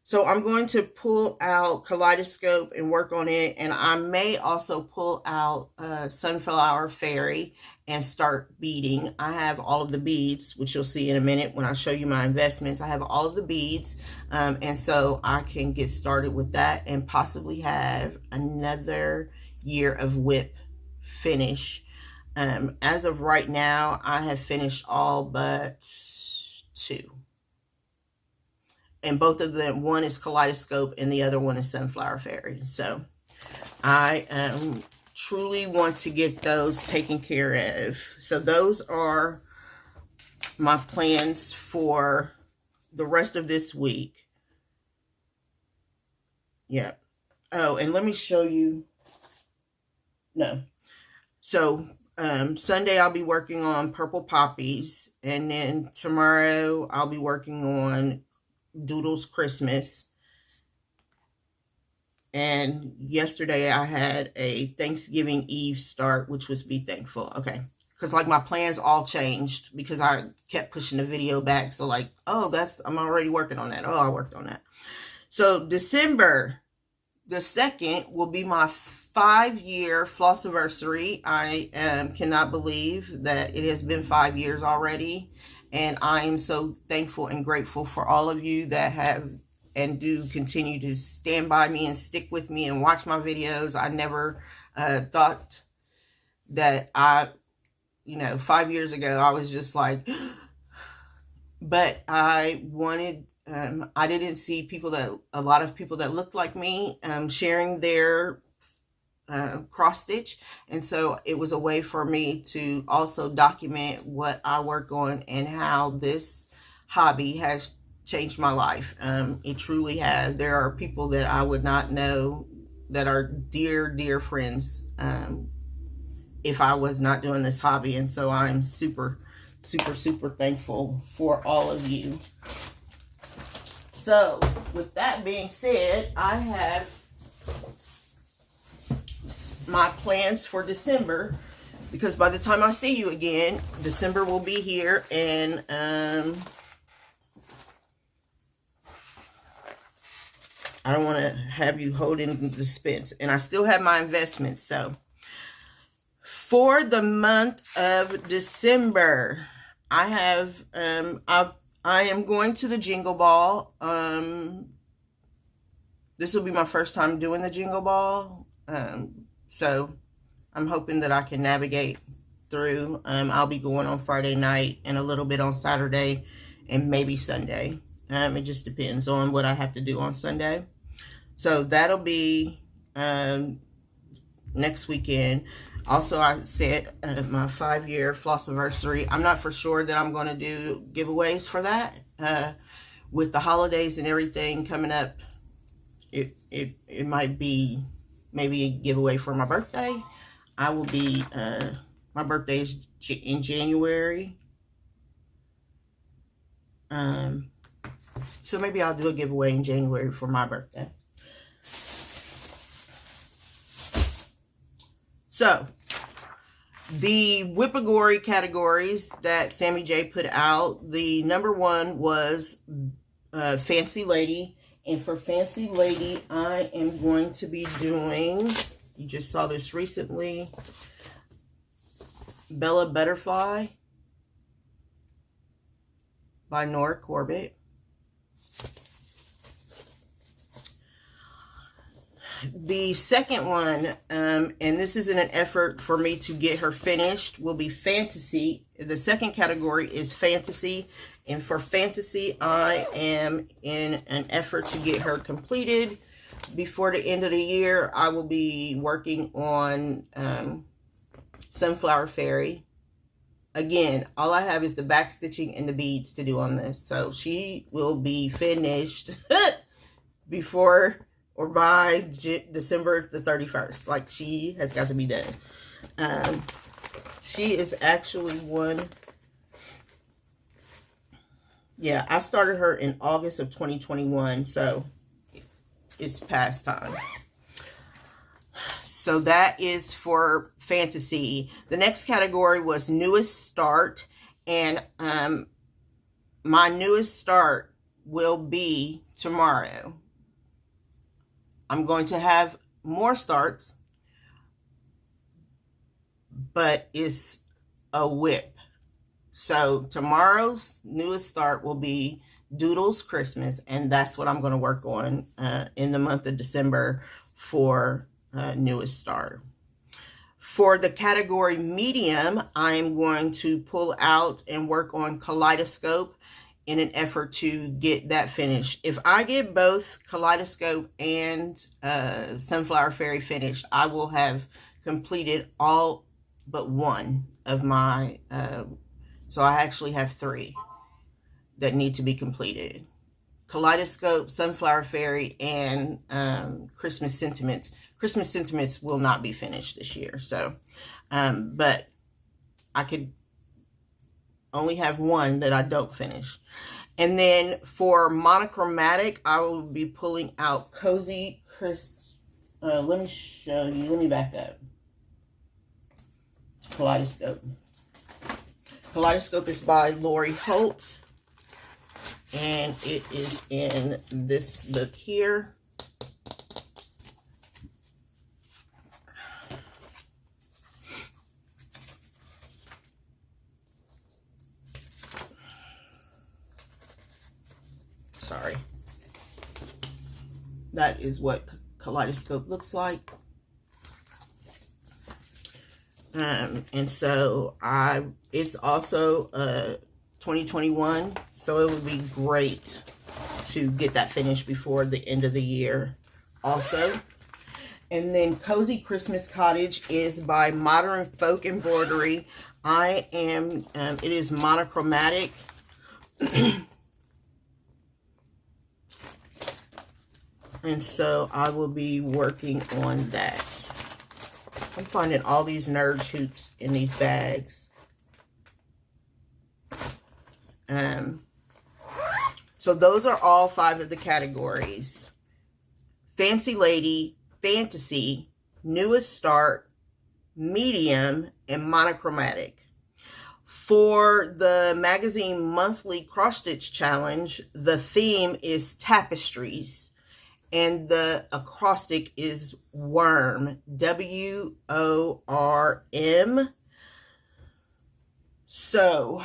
So I'm going to pull out Kaleidoscope and work on it. And I may also pull out Sunflower Fairy and start beading. I have all of the beads, which you'll see in a minute when I show you my investments. I have all of the beads. And so I can get started with that and possibly have another year of whip finish. As of right now, I have finished all but 2. And both of them, one is Kaleidoscope and the other one is Sunflower Fairy. So I truly want to get those taken care of. So those are my plans for the rest of this week. Yeah. Oh, and let me show you. No. So Sunday I'll be working on Purple Poppies. And then tomorrow I'll be working on Doodles Christmas. And yesterday I had a Thanksgiving Eve start, which was be thankful. Okay. Because like my plans all changed because I kept pushing the video back. So like, oh, I'm already working on that. Oh, I worked on that. So December the 2nd will be my 5-year Flossiversary. I cannot believe that it has been 5 years already. And I am so thankful and grateful for all of you that have and do continue to stand by me and stick with me and watch my videos. I never thought that 5 years ago, I was just like, but I wanted, I didn't see a lot of people that looked like me sharing their cross stitch. And so it was a way for me to also document what I work on and how this hobby has changed my life. It truly has. There are people that I would not know that are dear friends if I was not doing this hobby. And so I'm super thankful for all of you. So with that being said, I have my plans for December, because by the time I see you again, December will be here. And I don't want to have you holding suspense. And I still have my investments. So for the month of December, I have I am going to the Jingle Ball. This will be my first time doing the Jingle Ball. So I'm hoping that I can navigate through. I'll be going on Friday night and a little bit on Saturday and maybe Sunday. It just depends on what I have to do on Sunday. So that'll be next weekend. Also, I said my 5-year Flossiversary. I'm not for sure that I'm going to do giveaways for that. With the holidays and everything coming up, it might be maybe a giveaway for my birthday. I will be, my birthday is in January. So maybe I'll do a giveaway in January for my birthday. So, the Whippagory categories that Sammy J put out, the number one was Fancy Lady. And for Fancy Lady, I am going to be doing, you just saw this recently, Bella Butterfly by Nora Corbett. The second one, and this is in an effort for me to get her finished, will be Fantasy. The second category is Fantasy. And for Fantasy, I am in an effort to get her completed. Before the end of the year, I will be working on Sunflower Fairy. Again, all I have is the back stitching and the beads to do on this. So she will be finished before or by December the 31st. Like, she has got to be done. She is actually one... Yeah, I started her in August of 2021, so it's past time. So that is for Fantasy. The next category was Newest Start, and my newest start will be tomorrow. I'm going to have more starts, but it's a whip. So tomorrow's newest start will be Doodles Christmas, and that's what I'm going to work on in the month of December for newest start. For the category medium, I'm going to pull out and work on Kaleidoscope in an effort to get that finished. If I get both Kaleidoscope and Sunflower Fairy finished, I will have completed all but one of my... So I actually have 3 that need to be completed. Kaleidoscope, Sunflower Fairy, and Christmas Sentiments. Christmas Sentiments will not be finished this year. So, but I could only have 1 that I don't finish. And then for monochromatic, I will be pulling out Cozy let me show you. Let me back up. Kaleidoscope. Kaleidoscope is by Lori Holt. And it is in this look here. Sorry. That is what Kaleidoscope looks like. And so it's also 2021, so it would be great to get that finished before the end of the year also. And then Cozy Christmas Cottage is by Modern Folk Embroidery. It is monochromatic. And so I will be working on that. I'm finding all these nerd hoops in these bags. So those are all 5 of the categories: Fancy Lady, Fantasy, Newest Start, Medium, and Monochromatic. For the magazine monthly cross stitch challenge, the theme is tapestries, and the acrostic is worm, W-O-R-M. So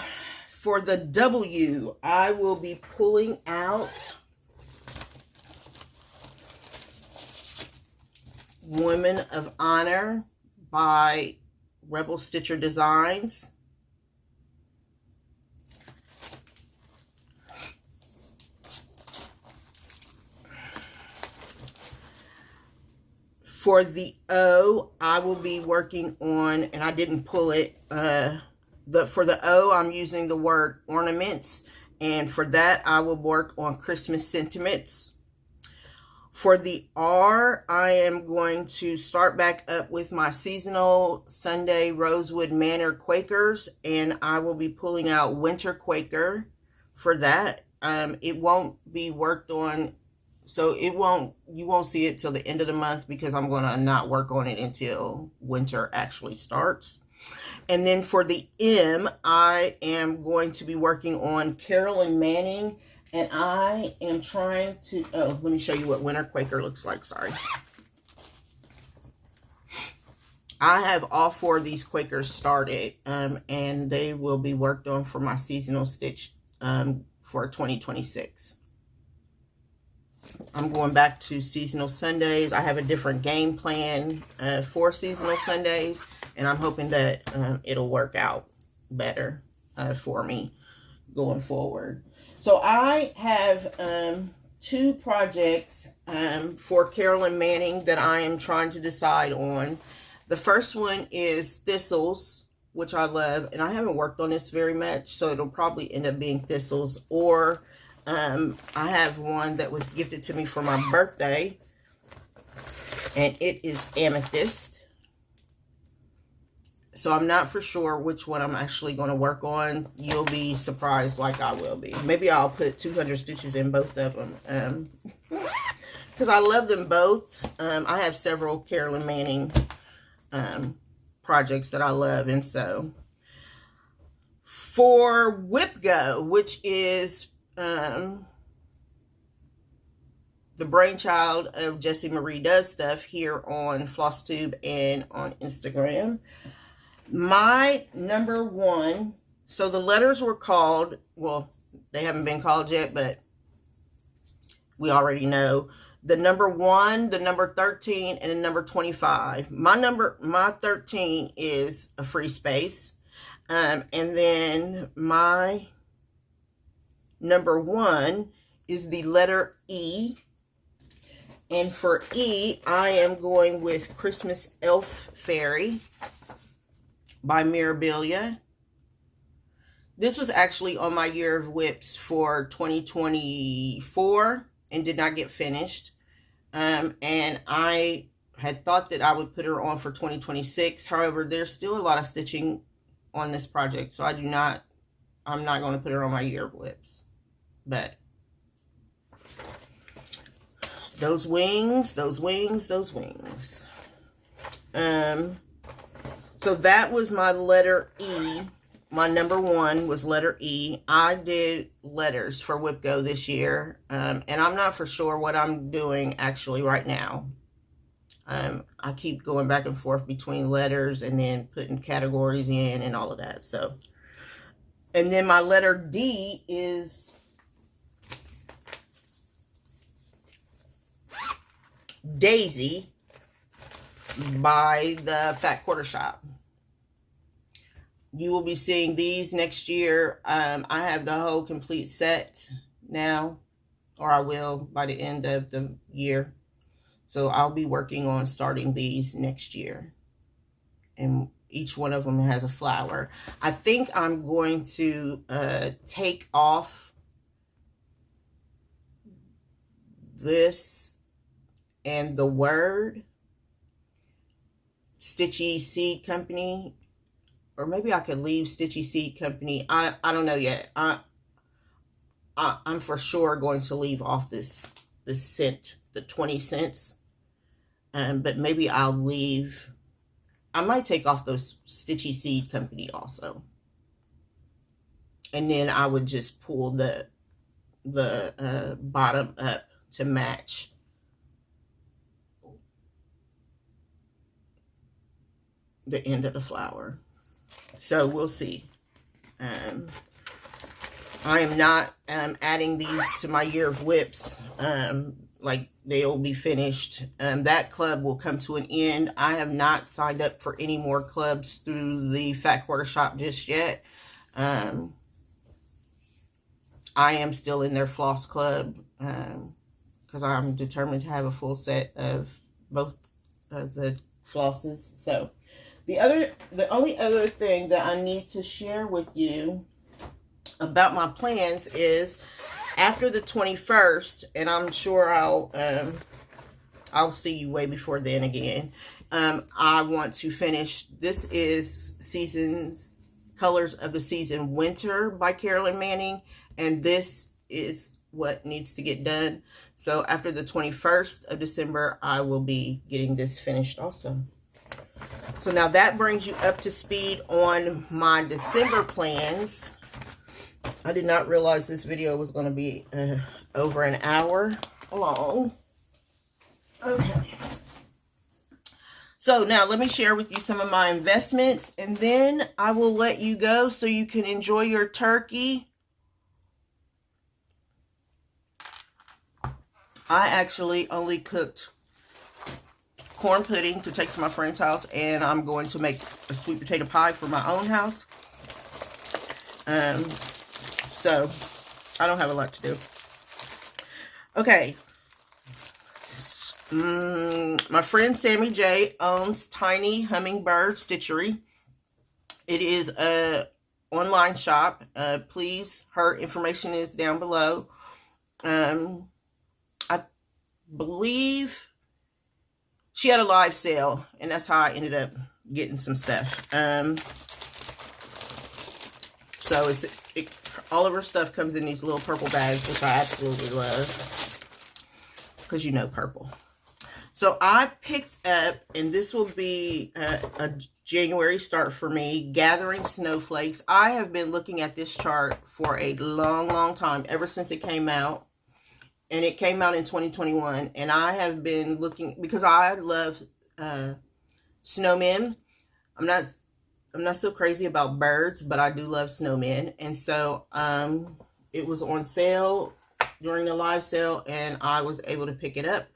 for the W, I will be pulling out Women of Honor by Rebel Stitcher Designs. For the O, I will be working on, and I didn't pull it, for the O, I'm using the word ornaments, and for that, I will work on Christmas sentiments. For the R, I am going to start back up with my seasonal Sunday Rosewood Manor Quakers, and I will be pulling out Winter Quaker for that. It won't be worked on, so you won't see it till the end of the month, because I'm going to not work on it until winter actually starts. And then for the M, I am going to be working on Carolyn Manning, and I am trying to, let me show you what Winter Quaker looks like, sorry. I have all 4 of these Quakers started, and they will be worked on for my seasonal stitch for 2026. I'm going back to seasonal Sundays. I have a different game plan for seasonal Sundays, and I'm hoping that it'll work out better for me going forward. So I have 2 projects for Carolyn Manning that I am trying to decide on. The first one is thistles, which I love, and I haven't worked on this very much, so it'll probably end up being thistles, or I have one that was gifted to me for my birthday, and it is amethyst. So I'm not for sure which one I'm actually going to work on. You'll be surprised like I will be. Maybe I'll put 200 stitches in both of them, because I love them both. I have several Carolyn Manning projects that I love, and so for Whip Go, which is the brainchild of Jessie Marie Does Stuff here on Flosstube and on Instagram. My number 1, so the letters were called, well, they haven't been called yet, but we already know. The number 1, the number 13, and the number 25. My 13 is a free space. And then my number 1 is the letter E. And for E, I am going with Christmas Elf Fairy by Mirabilia. This was actually on my year of whips for 2024 and did not get finished. And I had thought that I would put her on for 2026. However, there's still a lot of stitching on this project, so I'm not going to put her on my year of whips. But Those wings, those wings, those wings. So that was my letter E. My number one was letter E. I did letters for WIPGO this year, and I'm not for sure what I'm doing actually right now. I keep going back and forth between letters and then putting categories in and all of that. So, and then my letter D is Daisy by the Fat Quarter Shop. You will be seeing these next year. I have the whole complete set now, or I will by the end of the year. So I'll be working on starting these next year. And each one of them has a flower. I think I'm going to take off this and the word Stitchy Seed Company, or maybe I could leave Stitchy Seed Company. I don't know yet. I'm for sure going to leave off this cent, the 20 cents. But maybe I'll leave. I might take off those Stitchy Seed Company also. And then I would just pull the bottom up to match the end of the flower. So we'll see. I am not adding these to my year of whips. Like they'll be finished. That club will come to an end. I have not signed up for any more clubs through the Fat Quarter Shop just yet. I am still in their floss club because I'm determined to have a full set of both of the flosses. So the only other thing that I need to share with you about my plans is after the 21st, and I'm sure I'll see you way before then again. I want to finish. This is Colors of the Season Winter by Carolyn Manning, and this is what needs to get done. So after the 21st of December, I will be getting this finished also. So now that brings you up to speed on my December plans. I did not realize this video was going to be over an hour long. Okay. So now let me share with you some of my investments, and then I will let you go so you can enjoy your turkey. I actually only cooked corn pudding to take to my friend's house, and I'm going to make a sweet potato pie for my own house. So I don't have a lot to do. Okay. My friend Sammy J owns Tiny Hummingbird Stitchery. It is a online shop. Please, her information is down below. I believe she had a live sale, and that's how I ended up getting some stuff. So all of her stuff comes in these little purple bags, which I absolutely love, because you know purple. So I picked up, and this will be a January start for me, Gathering Snowflakes. I have been looking at this chart for a long, long time, ever since it came out. And it came out in 2021. And I have been looking, because I love snowmen. I'm not so crazy about birds, but I do love snowmen. And so it was on sale during the live sale, and I was able to pick it up.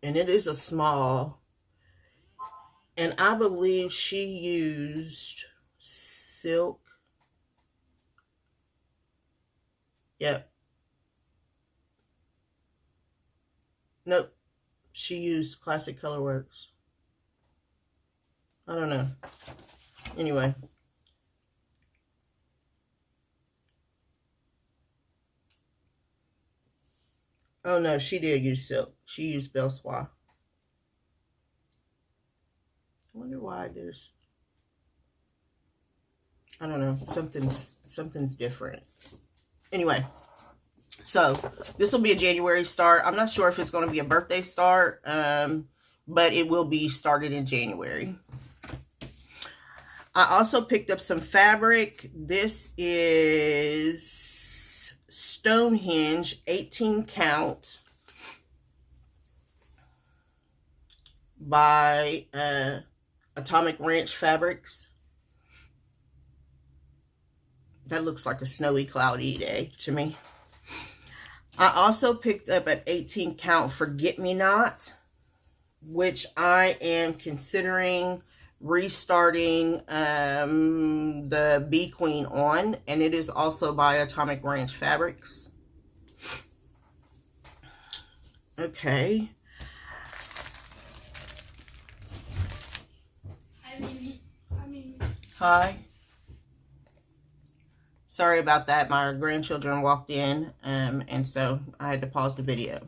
And it is a small. And I believe she used silk. Yep. Nope. She used Classic Colorworks. I don't know. Anyway. Oh no, she did use silk. She used Belsois. I wonder why there's, I don't know, something's different. Anyway, So this will be a January start. I'm not sure if it's going to be a birthday start, but it will be started in January. I also picked up some fabric. This is Stonehenge 18 count by Atomic Ranch Fabrics. That looks like a snowy, cloudy day to me. I also picked up an 18 count Forget-Me-Not, which I am considering restarting the Bee Queen on, and it is also by Atomic Ranch Fabrics. Okay. Hi, Mimi. Hi. Sorry about that. My grandchildren walked in, and so I had to pause the video.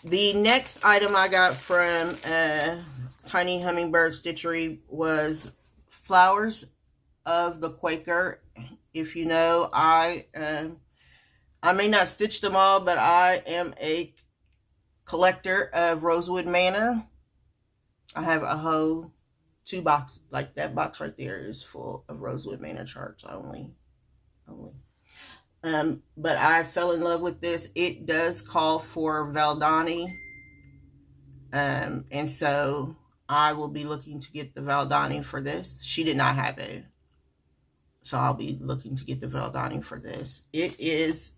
The next item I got from Tiny Hummingbird Stitchery was Flowers of the Quaker. If you know, I may not stitch them all, but I am a collector of Rosewood Manor. I have a whole 2 boxes, like that box right there is full of Rosewood Manor charts only. But I fell in love with this. It does call for Valdani, and so I will be looking to get the Valdani for this. She did not have it, so I'll be looking to get the Valdani for this. It is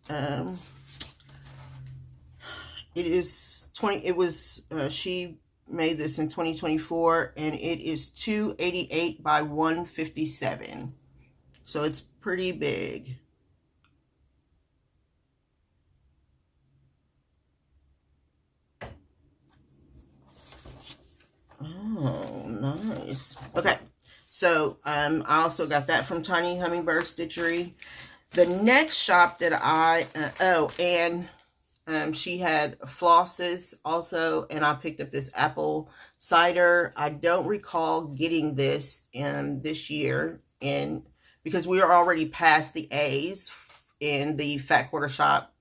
20. It was she made this in 2024, and it is 288 by 157, so it's pretty big. Oh, nice. Okay, so I also got that from Tiny Hummingbird Stitchery. The next shop that I she had flosses also, and I picked up this apple cider. I don't recall getting this this year, and because we are already past the A's in the Fat Quarter Shop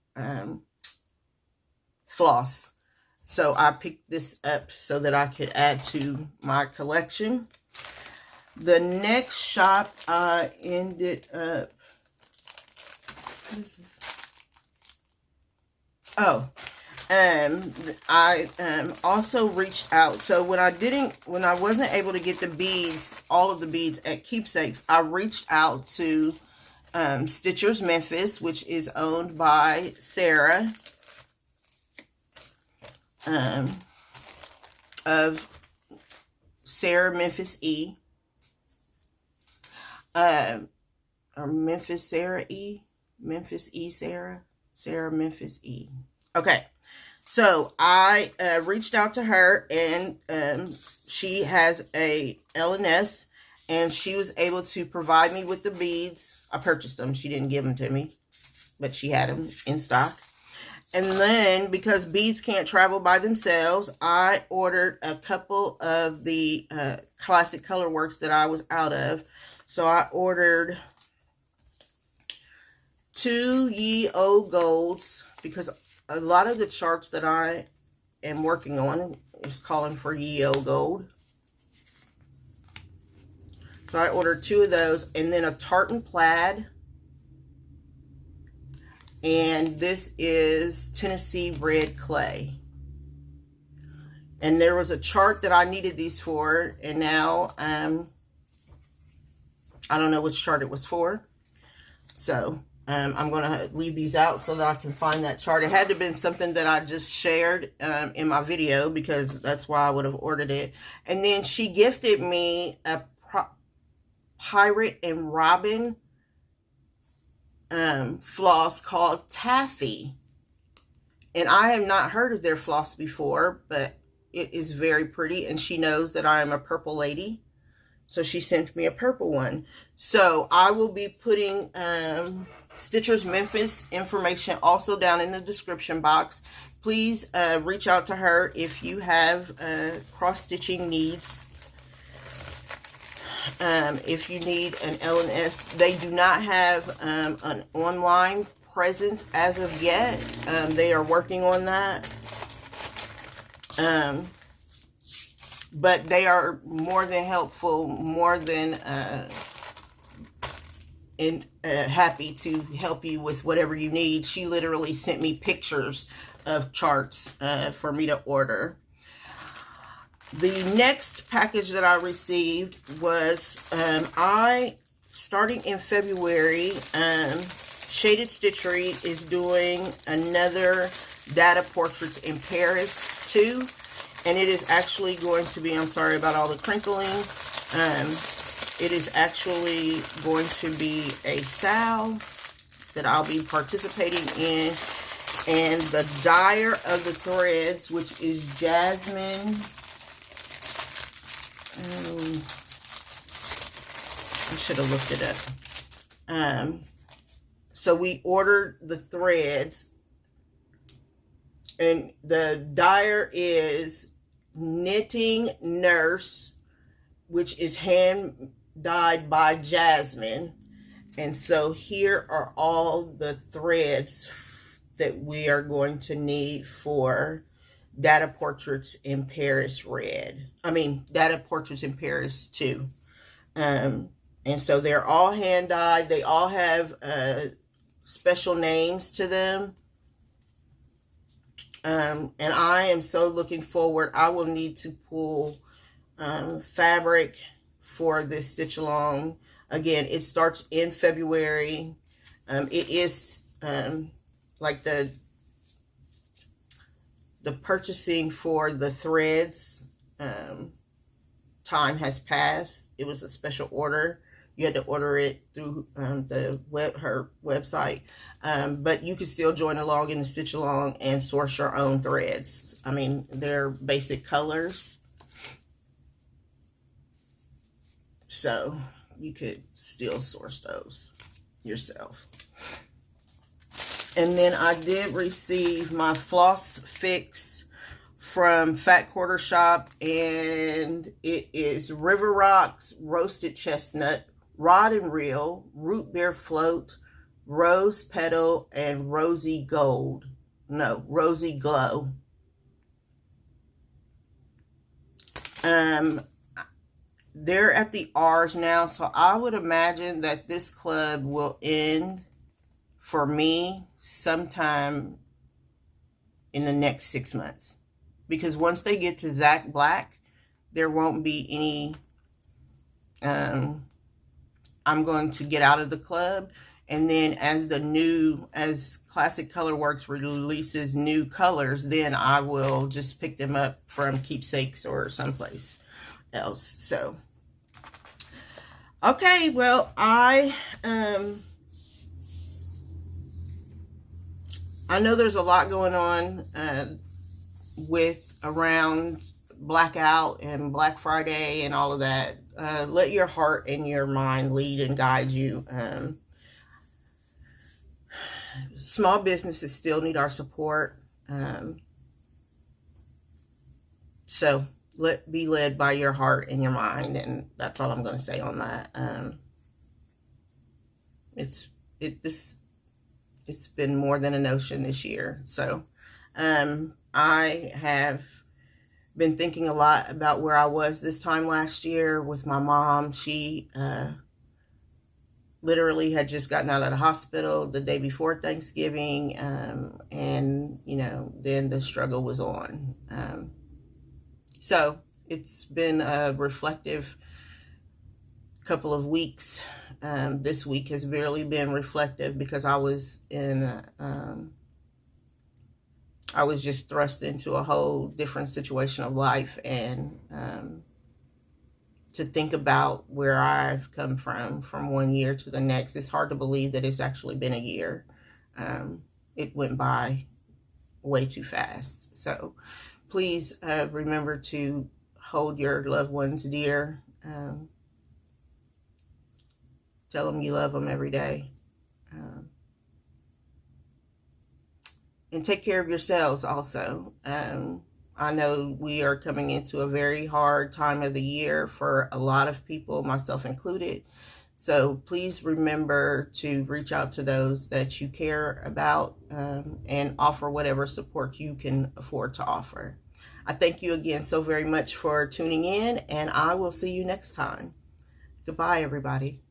floss. So I picked this up so that I could add to my collection. The next shop I ended up, what is this? Oh, I also reached out. So when I wasn't able to get the beads, all of the beads at Keepsakes, I reached out to Stitchers Memphis, which is owned by Sarah. Of Sarah Memphis E. Or Memphis Sarah E. Memphis E. Sarah Memphis E. Okay, so I reached out to her, and she has a L&S, and she was able to provide me with the beads. I purchased them. She didn't give them to me, but she had them in stock. And then, because beads can't travel by themselves, I ordered a couple of the classic color works that I was out of. So I ordered 2 Ye Old Golds, because a lot of the charts that I am working on is calling for Ye Old Gold. So I ordered 2 of those, and then a tartan plaid. And this is Tennessee Red Clay. And there was a chart that I needed these for, and now I don't know which chart it was for. So I'm going to leave these out so that I can find that chart. It had to have been something that I just shared in my video, because that's why I would have ordered it. And then she gifted me a Pirate and Robin floss called Taffy, and I have not heard of their floss before, but it is very pretty, and she knows that I am a purple lady, so she sent me a purple one. So I will be putting Stitchers Memphis information also down in the description box. Please reach out to her if you have cross-stitching needs. If you need an L&S, they do not have an online present as of yet. They are working on that. But they are more than helpful, more than happy to help you with whatever you need. She literally sent me pictures of charts for me to order. The next package that I received was, starting in February, Shaded Stitchery is doing another Data Portraits in Paris 2. And it is actually going to be, I'm sorry about all the crinkling, it is actually going to be a sal that I'll be participating in. And the dyer of the threads, which is Jasmine. I should have looked it up. So we ordered the threads. And the dyer is Knitting Nurse, which is hand dyed by Jasmine. And so here are all the threads that we are going to need for Data Portraits in Paris Red. Data Portraits in Paris 2. And so they're all hand dyed. They all have special names to them. And I am so looking forward. I will need to pull fabric for this stitch along. Again, it starts in February. It is like the purchasing for the threads time has passed. It was a special order. You had to order it through her website. But you can still join along in the stitch along and source your own threads. They're basic colors. So you could still source those yourself. And then I did receive my floss fix from Fat Quarter Shop. And it is River Rocks Roasted Chestnut, Rod and Reel, Root Beer Float, Rose Petal, and Rosy Glow. They're at the R's now, so I would imagine that this club will end for me sometime in the next 6 months. Because once they get to Zach Black, there won't be any, I'm going to get out of the club. And then as Classic Colorworks releases new colors, then I will just pick them up from Keepsakes or someplace else. So, okay, well, I know there's a lot going on around Blackout and Black Friday and all of that. Let your heart and your mind lead and guide you. Small businesses still need our support. So be led by your heart and your mind, and that's all I'm going to say on that. It's been more than an ocean this year. So I have been thinking a lot about where I was this time last year with my mom. She literally had just gotten out of the hospital the day before Thanksgiving, and then the struggle was on. So it's been a reflective couple of weeks. This week has really been reflective because I was just thrust into a whole different situation of life, and to think about where I've come from 1 year to the next. It's hard to believe that it's actually been a year. It went by way too fast. So please remember to hold your loved ones dear. Tell them you love them every day. And take care of yourselves also. I know we are coming into a very hard time of the year for a lot of people, myself included. So please remember to reach out to those that you care about and offer whatever support you can afford to offer. I thank you again so very much for tuning in, and I will see you next time. Goodbye, everybody.